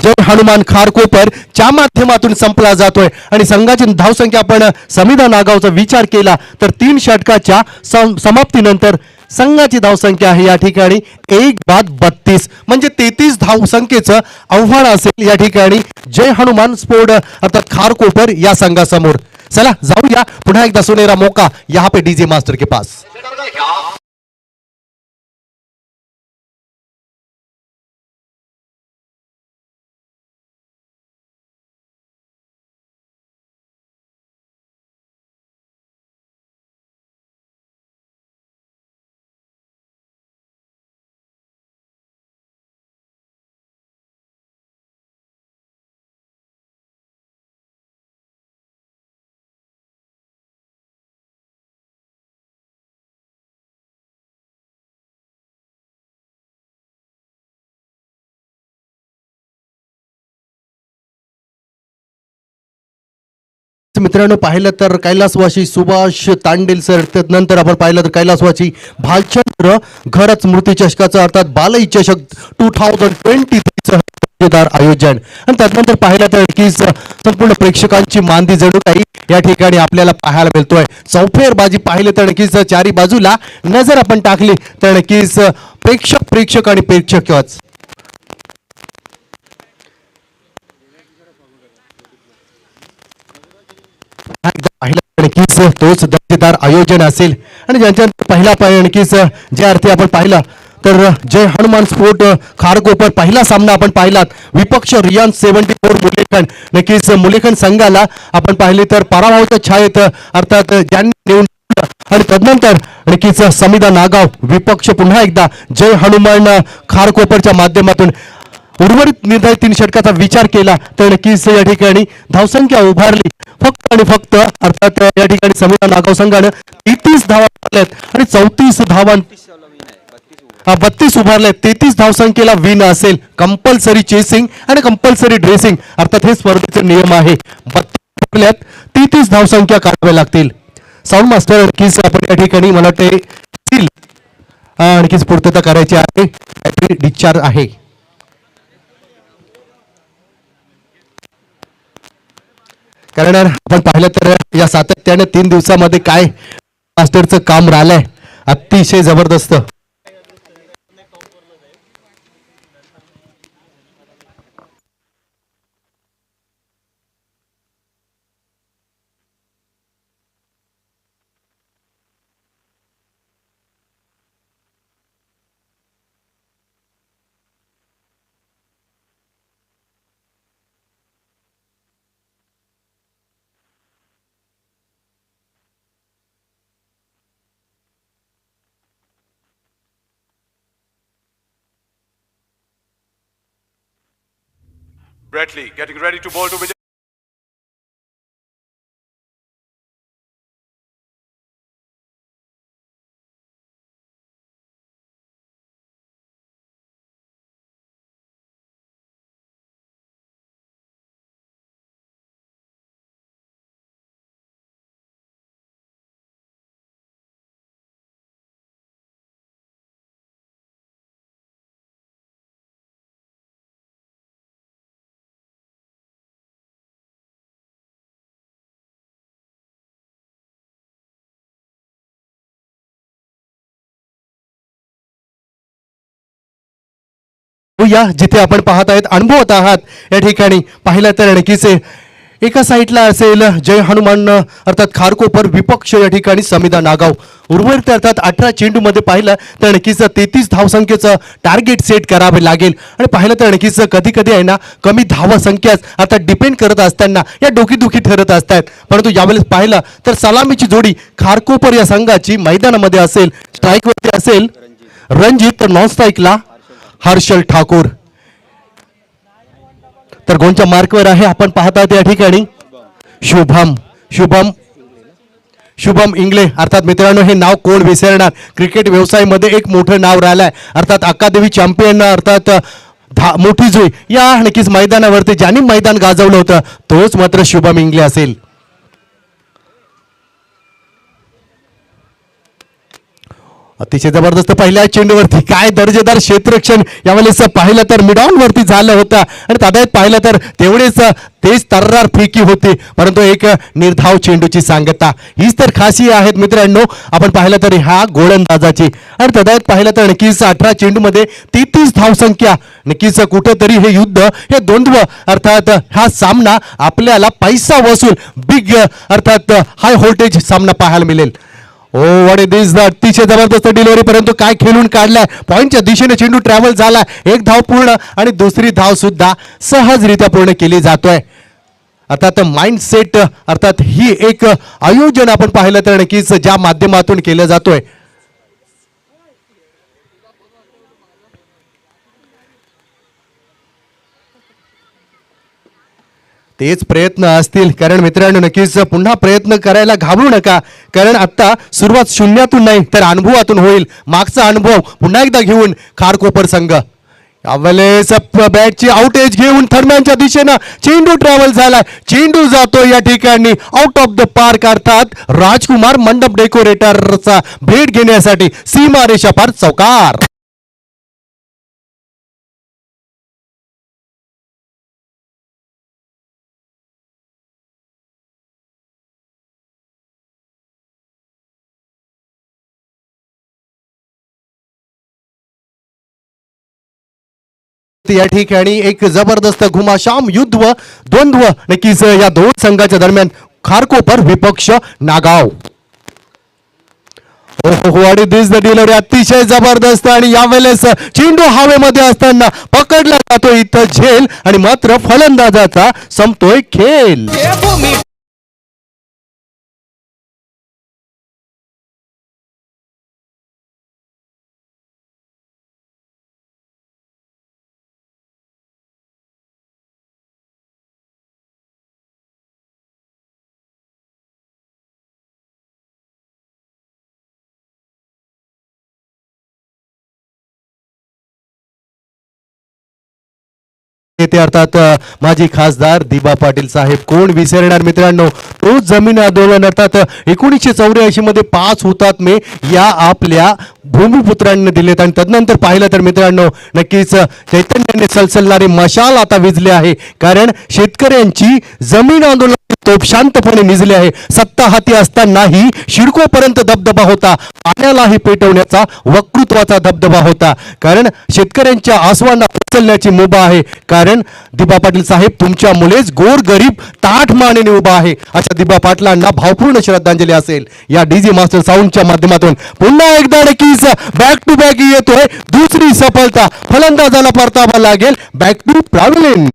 जय हनुमान खारकोपर च्या माध्यमातून संपला जातोय आणि संघाची धावसंख्या आपण समिधा नागावचा विचार केला तर 3 षटकाच्या समाप्तीनंतर संघाची धावसंख्या आहे या ठिकाणी 1 बाद 32 म्हणजे 33 धावसंख्येचं आव्हान असेल या ठिकाणी जय हनुमान स्पोर्ट अर्थात खारकोपर या संघासमोर. चला जाऊया पुन्हा एकदा सुनेरा मौका यहाँ पे डीजे मास्टर के पास. मित्रांनो पाहिलं तर कैलासवासी सुभाष तांडेल सर, त्यानंतर आपण पाहिलं तर कैलासवासी भालचंद्र घरच स्मृती चषकाचं अर्थात बालई चषक 2023 आयोजन आणि त्यानंतर पाहिलं तर की संपूर्ण प्रेक्षकांची मांदी जणू काही या ठिकाणी आपल्याला पाहायला मिळतोय. चौफेरबाजी पाहिलं तर नक्कीच चारी बाजूला नजर आपण टाकली तर नक्कीच प्रेक्षक आणि प्रेक्षकच. नक्कीच तोच दर्जेदार आयोजन असेल आणि ज्यांच्या पहिला नक्कीच ज्या अर्थी आपण पाहिला तर जय हनुमान स्पोर्ट खारकोपर पहिला सामना आपण पाहिलात. विपक्ष रियान 74 मुलेखन, नक्कीच मुलेखन संघाला आपण पाहिले तर पराभवाच्या छायेत अर्थात ज्यांनी नेऊन आणि तदनंतर नक्कीच समिधा नागाव विपक्ष पुन्हा एकदा जय हनुमान खारकोपरच्या माध्यमातून उर्वरित निर्धारित 3 षटकाचा विचार केला तर नक्कीच या ठिकाणी धावसंख्या उभारली फक्त आणि फक्त अर्थात या ठिकाणी समिधा नागाव संघानं 33 धावा आणि 34 धावां 32 उभारले, 33 धावसंख्येला विन असेल, कंपल्सरी चेसिंग आणि कंपल्सरी ड्रेसिंग अर्थात हे स्पर्धेचे नियम आहे. 33 धावसंख्या काढाव्या लागतील. साऊंड मास्टर आणखीच आपण या ठिकाणी मला वाटते आणखीच पूर्तता करायची आहे. डिस्चार्ज आहे. कारण आपण पाहिलं तर या सातत्याने 3 दिवसामध्ये काय मास्टरचं काम राहिलंय अतिशय जबरदस्त. Bradley getting ready to bowl to Vijay. या जिथे आपण पाहत आहेत अनुभवत आहात या ठिकाणी पाहिलं तर नक्कीच एका साईडला असेल जय हनुमान अर्थात खारकोपर, विपक्ष या ठिकाणी समिधा नागाव. उर्वरित अर्थात 18 चेंडूमध्ये पाहिलं तर नक्कीच 33 धावसंख्येचं टार्गेट सेट करावे लागेल. आणि पाहिलं तर नक्कीच कधी कधी आहे ना कमी धावसंख्याच आता डिपेंड करत असताना या डोकीदुखी ठरत असतात. परंतु यावेळेस पाहिलं तर सलामीची जोडी खारकोपर या संघाची मैदानामध्ये असेल, स्ट्राईकवरती असेल रणजित, तर नॉन स्ट्राईकला हर्षल ठाकूर. तर गोलच्या मार्कवर आहे आपण पाहत आहात या ठिकाणी शुभम इंगळे. अर्थात मित्रांनो हे नाव कोण विसरणार, क्रिकेट व्यवसायामध्ये एक मोठं नाव राहिलंय. अर्थात अकादमी चॅम्पियन अर्थात मोठी जुई या नक्कीच मैदानावरती ज्यांनी मैदान गाजवलं होतं तोच मात्र शुभम इंगळे असेल. अतिशय जबरदस्त पहिल्या चेंडूवरती काय दर्जेदार क्षेत्ररक्षण यावेळेस पाहिलं तर मिडॉन वरती झालं होतं आणि ताब्यात पाहिलं तर तेवढेच तेज तर्रार फेकी होती. परंतु एक निर्धाव चेंडूची सांगता हीच तर खासियत आहेत मित्रांनो. आपण पाहिलं तर ह्या गोलंदाजाची आणि ताब्यात पाहिलं तर नक्कीच 18 चेंडूमध्ये 33 धावसंख्या. नक्कीच कुठेतरी हे युद्ध, हे द्वंद्व अर्थात हा सामना आपल्याला पैसा वसूल बिग अर्थात हाय व्होल्टेज सामना पाहायला मिळेल. ओ व्हॉट इज दिस, अतिशय जबरदस्त डिलिव्हरी. परंतु काय खेळून काढलाय, पॉइंटच्या दिशेने चेंडू ट्रॅव्हल झाला. एक धाव पूर्ण आणि दुसरी धाव सुद्धा सहजरित्या पूर्ण केली जातोय. अर्थात माइंडसेट अर्थात ही एक आयोजन आपण पाहिलं तर नक्कीच ज्या माध्यमातून केलं जातोय. तेच प्रयत्न असतील. कारण मित्रांनो नक्कीच पुन्हा प्रयत्न करायला घाबरू नका. कारण आता सुरुवात शून्यातून नाही तर अनुभवातून होईल. मागचा अनुभव पुन्हा एकदा घेऊन खारकोपर संघ यावेळेस बॅटची आउटेज घेऊन थर्मॅनच्या दिशेनं चेंडू ट्रॅव्हल झालाय. चेंडू जातो या ठिकाणी आउट ऑफ द पार्क. अर्थात राजकुमार मंडप डेकोरेटरचा भेट घेण्यासाठी सीमा रेषा पार चौकार. या ठिकाणी एक जबरदस्त घुमाशाम युद्ध द्वंद्व नक्कीच या दोन संघाच्या दरम्यान खारकोपर विपक्ष नागाव. ओहो दिस द डिलिव्हरी अतिशय जबरदस्त आणि यावेळेस चेंडू हवेमध्ये असताना पकडला जातो इथं झेल आणि मात्र फलंदाजाचा संपतोय खेळ. येते अर्थात माजी खासदार दिबा पाटील साहेब. कोण विसरणार मित्रांनो, तो जमीन आंदोलन अर्थात 1984 मध्ये 5 हुतात्मे या आपल्या भूमिपुत्रांनी दिलेत. आणि तदनंतर पाहिलं तर मित्रांनो नक्कीच चैतन्याने सलसलणारे मशाल आता विझले आहे. कारण शेतकऱ्यांची जमीन आंदोलन तोप शांतपणे निजले आहे. सत्ता हाती असतानाही शिडकोपर्यंत दबदबा होता, पाण्यालाही पेटवण्याचा वक्तृत्वाचा दबदबा होता. कारण शेतकऱ्यांच्या आसवांना उचलण्याची मुभा आहे. कारण दिबा पाटील साहेब तुमच्या मुलेच गोर गरीब ताठ मानेने उभा आहे. अशा दिबा पाटलांना भावपूर्ण श्रद्धांजली असेल. या डीजे मास्टर साऊंडच्या माध्यमातून पुन्हा एकदा नक्कीच बॅक टू बॅक येतोय दुसरी सफलता. फलंदाजाला परतावा लागेल. Back to travelling.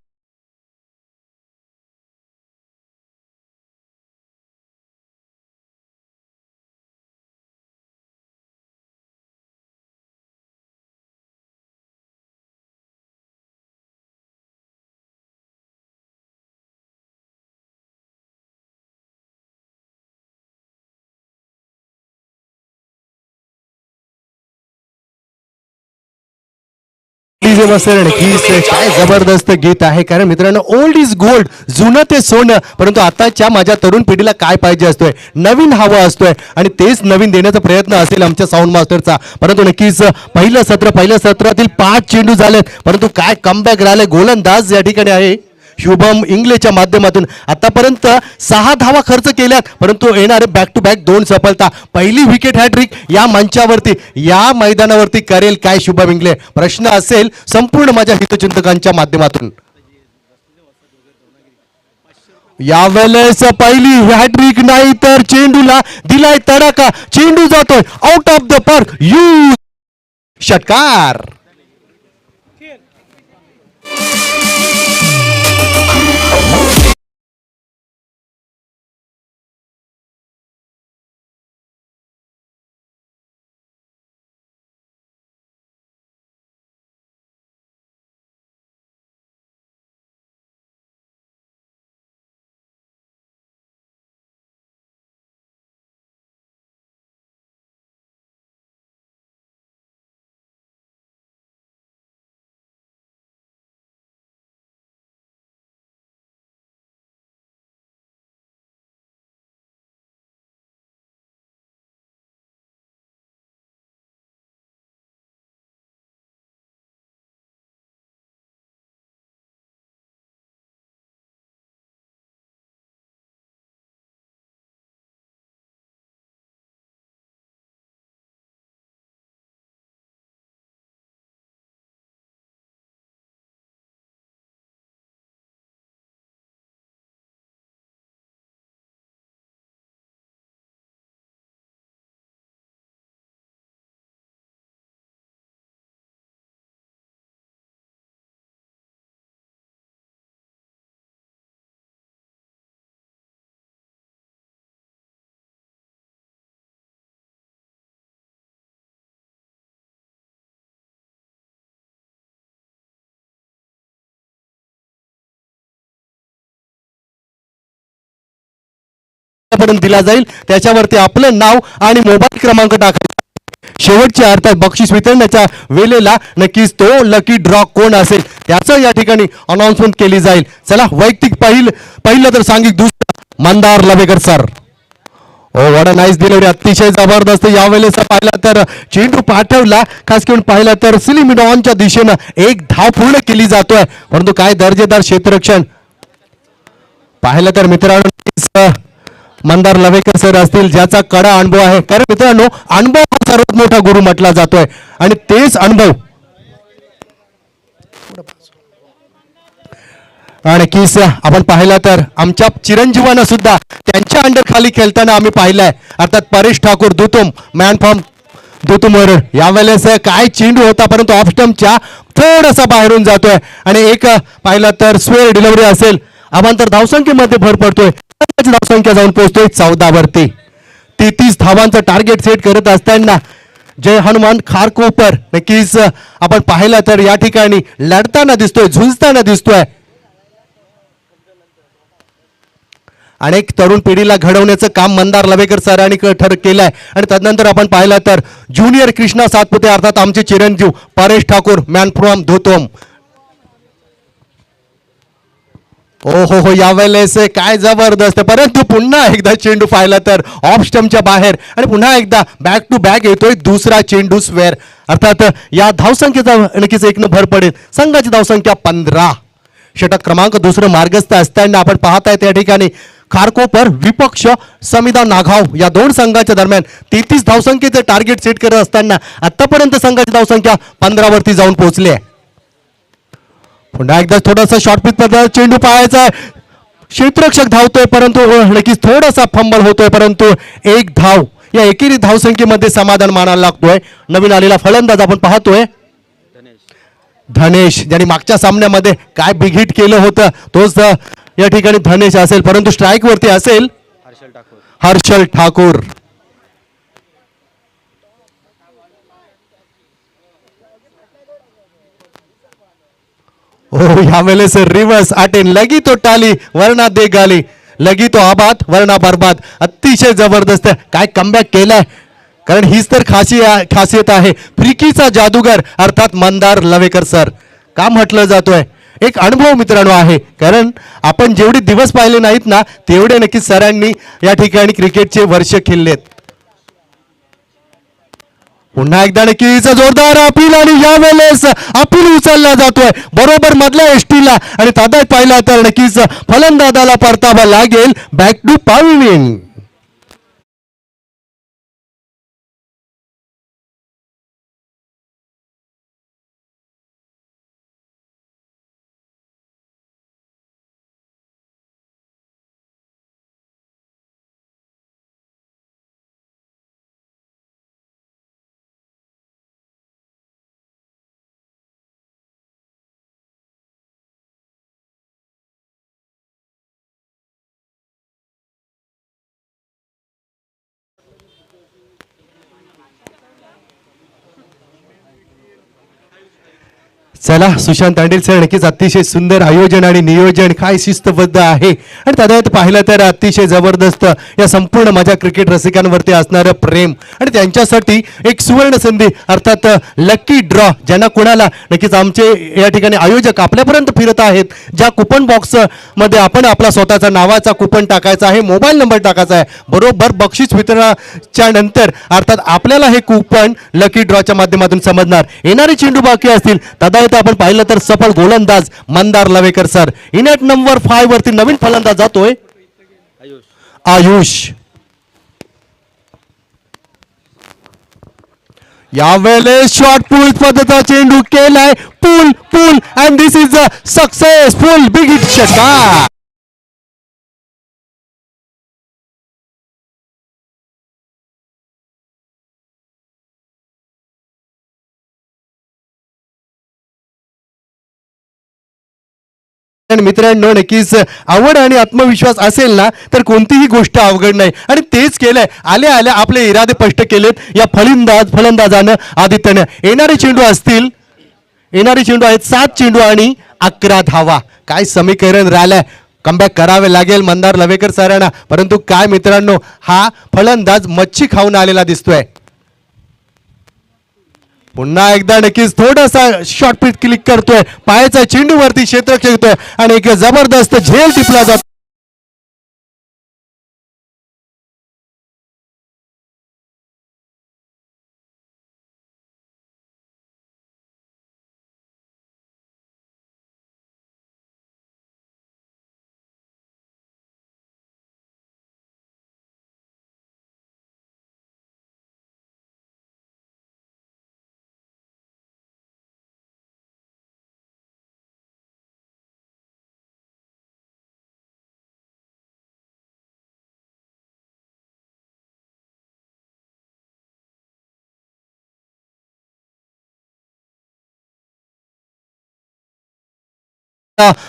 काय जबरदस्त गीत आहे. कारण मित्रांनो ओल्ड इज गोल्ड, जुनं ते सोनं. परंतु आताच्या माझ्या तरुण पिढीला काय पाहिजे असतोय, नवीन हवा असतोय. आणि तेच नवीन देण्याचा प्रयत्न असेल आमच्या साऊंड मास्टरचा. परंतु नक्कीच पहिल्या सत्रातील 5 चेंडू झालेत. परंतु काय कमबॅक राहिले. गोलंदाज या ठिकाणी आहे शुभम इंगलेच्या माध्यमातून आतापर्यंत 6 धावा खर्च केल्यात. परंतु येणारे बॅक टू बॅक 2 सफलता. पहिली विकेट हॅट्रिक या मंचावरती या मैदानावरती करेल काय शुभम इंगले, प्रश्न असेल संपूर्ण माझ्या हितचिंतकांच्या माध्यमातून. यावेळेस पहिली हॅट्रिक नाही तर चेंडूला दिलाय तडाखा. चेंडू जातोय out of the park. You षटकार. पर्यंत दिला जाईल त्याच्यावरती आपलं नाव आणि मोबाईल क्रमांक टाकायचा. शेवटच्या अर्थात बक्षीस वितरणाच्या वेळेला नक्कीच तो लकी ड्रॉ कोण असेल त्याचं या ठिकाणी अनाउन्समेंट केली जाईल. चला वैयक्तिक पहिलं तर सांघिक दुसरं Mandar Lavekar sir. Oh what a nice delivery, अतिशय जबरदस्त. यावेळेस पाहिला तर चेंडू पाठवला, खास करून पाहिला तर सिलिमिडॉनच्या दिशेनं 1 धाव पूर्ण केली जातोय. परंतु काय दर्जेदार क्षेत्ररक्षण पाहिलं तर मित्रांनो मंदार लवेकर सर असतील ज्याचा कडा अनुभव आहे. कारण मित्रांनो अनुभव हा सर्वात मोठा गुरु म्हटला जातोय आणि तेच अनुभव आणि किस आपण पाहिला तर आमच्या चिरंजीवांना सुद्धा त्यांच्या अंडर खाली खेळताना आम्ही पाहिलंय. अर्थात परेश ठाकूर दुतुम मॅन फ्रॉम दुतुमवर. यावेळेस काय चेंडू होता परंतु ऑफ स्टंपच्या थोडासा बाहेरून जातोय आणि एक पाहिला तर स्वेअर डिलिव्हरी असेल. अवांतर धावसंख्येमध्ये भर पडतोय. धावसंख्या जाऊन पोहोचतोय 14 वरती. 33 धावांचं टार्गेट सेट करत असताना जय हनुमान खारकोपर नक्कीच आपण पाहिला तर या ठिकाणी लढताना दिसतोय, झुंजताना दिसतोय. अनेक तरुण पिढीला घडवण्याचं काम मंदार लवेकर सरांनी केलंय. आणि तदनंतर आपण पाहिला तर ज्युनियर कृष्णा सातपुते अर्थात आमचे चिरंजीव परेश ठाकूर मॅन फ्रॉम धोतोम. ओ हो यावेळेस काय जबरदस्त, परंतु पुन्हा एकदा चेंडू पाहिला तर ऑफ स्टंपच्या बाहेर आणि पुन्हा एकदा बॅक टू बॅक येतोय दुसरा चेंडू स्क्वेअर. अर्थात या धावसंख्येचा नक्कीच एक भर पडेल. संघाची धावसंख्या 15. षटक क्रमांक दुसरं मार्गस्थ असताना आपण पाहताय त्या ठिकाणी खारकोपर विपक्ष समिदा नागाव या दोन संघाच्या दरम्यान 33 धावसंख्येचे टार्गेट सेट करत असताना आतापर्यंत संघाची धावसंख्या 15 वरती जाऊन पोहोचली आहे. पुन्हा एकदा थोडासा शॉर्ट पिच पद्धत चेंडू पाहायचा आहे. क्षेत्ररक्षक धावतोय परंतु नक्कीच थोडासा फंबल होतोय, परंतु एक धाव या एकेरी धावसंख्येमध्ये समाधान मानायला लागतोय. नवीन आलेला फलंदाज आपण पाहतोय धनेश, ज्यांनी मागच्या सामन्यामध्ये काय बिग हिट केलं होतं तोच या ठिकाणी धनेश असेल, परंतु स्ट्राईक वरती असेल हर्षल ठाकूर. ओ यावेळेस रिवर्स अटेन लगी तो टाली वरना दे गाली, लगी तो आबाद वरना बरबाद. अतिशय जबरदस्त काय कमबॅक केलाय, कारण हीच तर खासियत आहे फ्रिकीचा जादूगर अर्थात मंदार लवेकर सर. का म्हटलं जातोय एक अनुभव मित्रांनो आहे, कारण आपण जेवढे दिवस पाहिले नाहीत ना तेवढे नक्कीच सरांनी या ठिकाणी क्रिकेटचे वर्ष खेळलेत. पुन्हा एकदा नक्कीच जोरदार अपील आणि यावेळेस अपील उचलला जातोय बरोबर मधल्या एसटीला आणि ताब्यात पाहिला तर नक्कीच फलंदाजाला परतावा लागेल. Back to pavilion. चला सुशांत तांडेल सर नक्कीच अतिशय सुंदर आयोजन आणि नियोजन काय शिस्तबद्ध आहे आणि त्यात पाहिलं तर अतिशय जबरदस्त या संपूर्ण माझ्या क्रिकेट रसिकांवरती असणारं प्रेम आणि त्यांच्यासाठी एक सुवर्ण संधी अर्थात लकी ड्रॉ ज्यांना कोणाला नक्कीच आमचे या ठिकाणी आयोजक आपल्यापर्यंत फिरत आहेत. ज्या कुपन बॉक्स मध्ये आपण आपला स्वतःचा नावाचा कुपन टाकायचा आहे, मोबाईल नंबर टाकायचा आहे, बरोबर बक्षीस वितरणाच्या नंतर अर्थात आपल्याला हे कुपन लकी ड्रॉच्या माध्यमातून समजणार. येणारे चेंडू बाकी असतील तदायत आपण पाहिलं तर सफल गोलंदाज मंदार लवेकर सर. इनेट नंबर 5 वरती नवीन फलंदाज जातोय आयुष. यावेळेस शॉर्ट पुल पद्धतीचा चेंडू केलाय pull pull and this is a successful big hit षटकार. मित्रांनो नक्कीच आवड आणि आत्मविश्वास असेल ना तर कोणतीही गोष्ट अवघड नाही आणि तेच केलंय. आल्या आल्या आपले इरादे स्पष्ट केलेत या फलंदाजानं आदित्यनं. येणारे चेंडू आहेत 7 चेंडू आणि 11 धावा. काय समीकरण राहिलंय, कमबॅक करावे लागेल मंदार लवेकर सरांना, परंतु काय मित्रांनो हा फलंदाज मच्छी खाऊन आलेला दिसतोय. पुन्हा एकदा नक्कीच थोडासा शॉर्ट पिच क्लिक करतोय, पायाचा चेंडू वरती क्षेत्ररक्षक येतोय आणि एक जबरदस्त झेल टिपला जातो.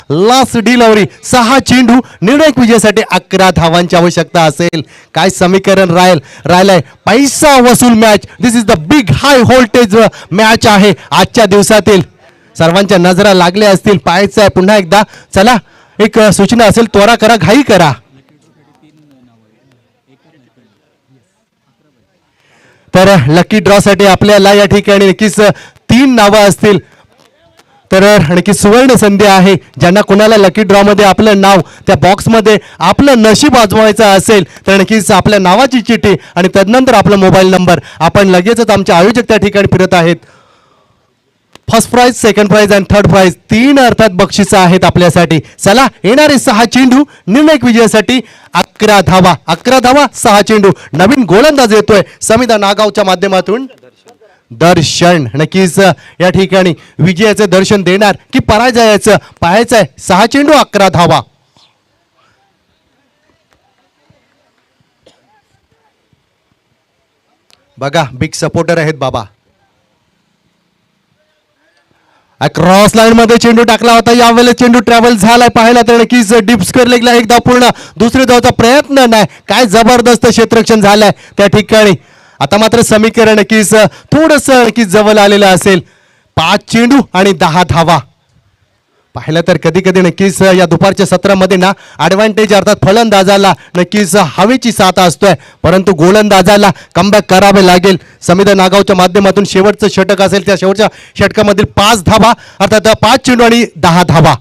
लास्ट डिलिव्हरी 6 चेंडू निर्णायक विजयासाठी 11 धावांची आवश्यकता असेल. काय समीकरण राहिलंय पैसा वसूल match. This is the big high voltage match आहे आजच्या दिवसातील. सर्वांच्या नजरा लागल्या असतील. पाहायचं आहे पुन्हा एकदा. चला एक सूचना असेल, त्वरा करा, घाई करा. तर लकी ड्रॉ साठी आपल्याला या ठिकाणी नक्कीच 3 नावं असतील. तर आणखी सुवर्ण संधी आहे, ज्यांना कोणाला लकी ड्रॉ मध्ये आपलं नाव त्या बॉक्समध्ये आपलं नशीब आजमावायचं असेल तर नक्कीच आपल्या नावाची चिठ्ठी आणि तदनंतर आपला मोबाईल नंबर आपण लगेचच आमचे आयोजक त्या ठिकाणी फिरत आहेत. फर्स्ट प्राइज, सेकंड प्राइज आणि थर्ड प्राइज 3 अर्थात बक्षिस आहेत आपल्यासाठी. चला येणारे 6 चेंडू निर्णायक विजयासाठी 11 धावा, 11 धावा 6 चेंडू. नवीन गोलंदाज येतोय समिधा नागावच्या माध्यमातून दर्शन. नक्कीच या ठिकाणी विजयाचं दर्शन देणार की पराजयाचं पाहायचं आहे. 6 चेंडू 11 धावा. बघा बिग सपोर्टर आहेत बाबा. क्रॉस लाईन मध्ये चेंडू टाकला होता, यावेळेला चेंडू ट्रॅव्हल झालाय पाहायला तर नक्कीच डीप स्क्वेअर लेगला एकदा पूर्ण, दुसरी धावचा प्रयत्न नाही. काय जबरदस्त क्षेत्ररक्षण झालंय त्या ठिकाणी. आता मात्र समीकरण नक्कीच थोडस नक्कीच जवळ आलेलं असेल. 5 चेंडू आणि 10 धावा. पाहिलं तर कधी कधी नक्कीच या दुपारच्या सत्रामध्ये ना ॲडव्हान्टेज अर्थात फलंदाजाला नक्कीच हवेची साथ असतोय, परंतु गोलंदाजाला कमबॅक करावे लागेल. समिधा नागावच्या माध्यमातून शेवटचं षटक असेल, त्या शेवटच्या षटकामधील 5 धावा अर्थात 5 चेंडू आणि 10 धावा.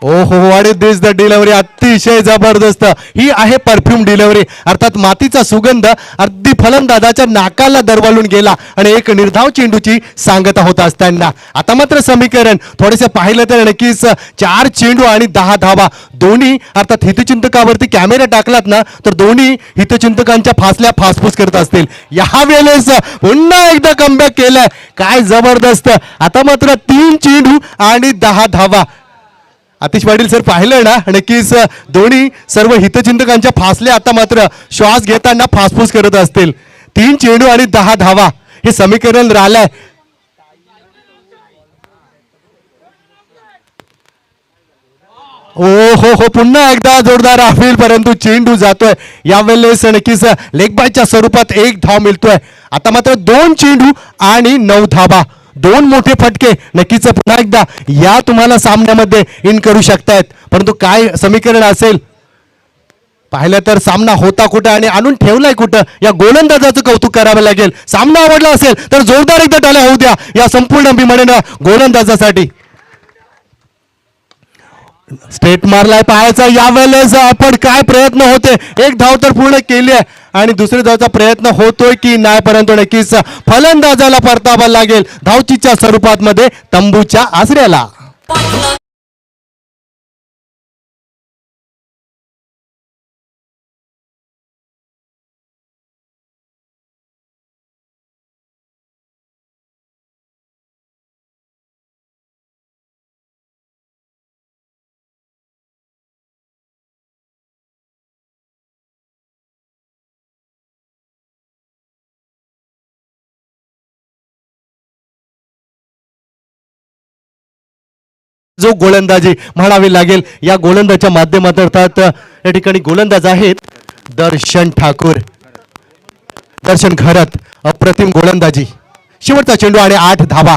ओहो what is this the delivery, अतिशय जबरदस्त. ही आहे परफ्यूम डिलिव्हरी, अर्थात मातीचा सुगंध अगदी फलंदाजाच्या नाकाला दरवळून गेला आणि एक निर्धाव चेंडूची सांगता होत असताना आता मात्र समीकरण थोडेसे पाहिलं तर नक्कीच 4 चेंडू आणि 10 धावा. दोन्ही अर्थात हितचिंतकावरती कॅमेरा टाकलात ना तर दोन्ही हितचिंतकांच्या फासल्या फासफूस करत असतील. या वेळेस पुन्हा एकदा कमबॅक केलाय, काय जबरदस्त. आता मात्र 3 चेंडू आणि 10 धावा. आतिश पाटील सर पाहिलं ना नक्कीच दोन्ही सर्व हितचिंतकांच्या फासल्या आता मात्र श्वास घेताना फासफूस करत असतील. 3 चेंडू आणि 10 धावा हे समीकरण राहिलंय. ओ हो पुन्हा एकदा जोरदार अपील, परंतु चेंडू जातोय. यावेळेस नक्कीच लेग बायच्या स्वरूपात 1 धाव मिळतोय. आता मात्र 2 चेंडू आणि 9 धावा. 2 मोठे फटके नक्कीच पुन्हा एकदा या तुम्हाला सामन्यामध्ये इन करू शकतायत, परंतु काय समीकरण असेल पाहिलं तर सामना होता कुठं आणि आणून ठेवलाय कुठं, या गोलंदाजाचं कौतुक करावं लागेल. सामना आवडला असेल तर जोरदार एकदा टाळ्या होऊ द्या या संपूर्ण मी म्हणेन गोलंदाजासाठी. स्टेट मारलाय पाहायचा, यावेळेस आपण काय प्रयत्न होते. 1 धाव तर पूर्ण केली आहे आणि दुसरी धावचा प्रयत्न होतोय की नाही, परंतु नक्कीच फलंदाजाला परतावा लागेल धावचीच्या स्वरूपात मध्ये तंबूच्या आसऱ्याला. जो गोलंदाजी म्हणावी लागेल, या गोलंदाजच्या माध्यमातून अर्थात या ठिकाणी गोलंदाज आहेत दर्शन ठाकूर, दर्शन घरत. अप्रतिम गोलंदाजी. शेवटचा चेंडू आणि 8 धावा.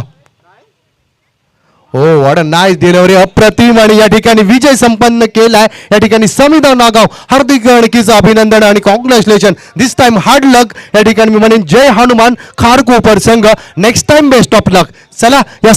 हो व्हॉट अ नाईस डिलिव्हरी, अप्रतिम. आणि या ठिकाणी विजय संपन्न केलाय या ठिकाणी समिधा नागाव. हार्दिक नक्कीच अभिनंदन आणि कॉंग्रॅच्युलेशन. दिस टाइम हार्ड लक. या ठिकाणी मी म्हणेन जय हनुमान खारकोपर संघ. नेक्स्ट टाइम बेस्ट ऑफ लक. चला या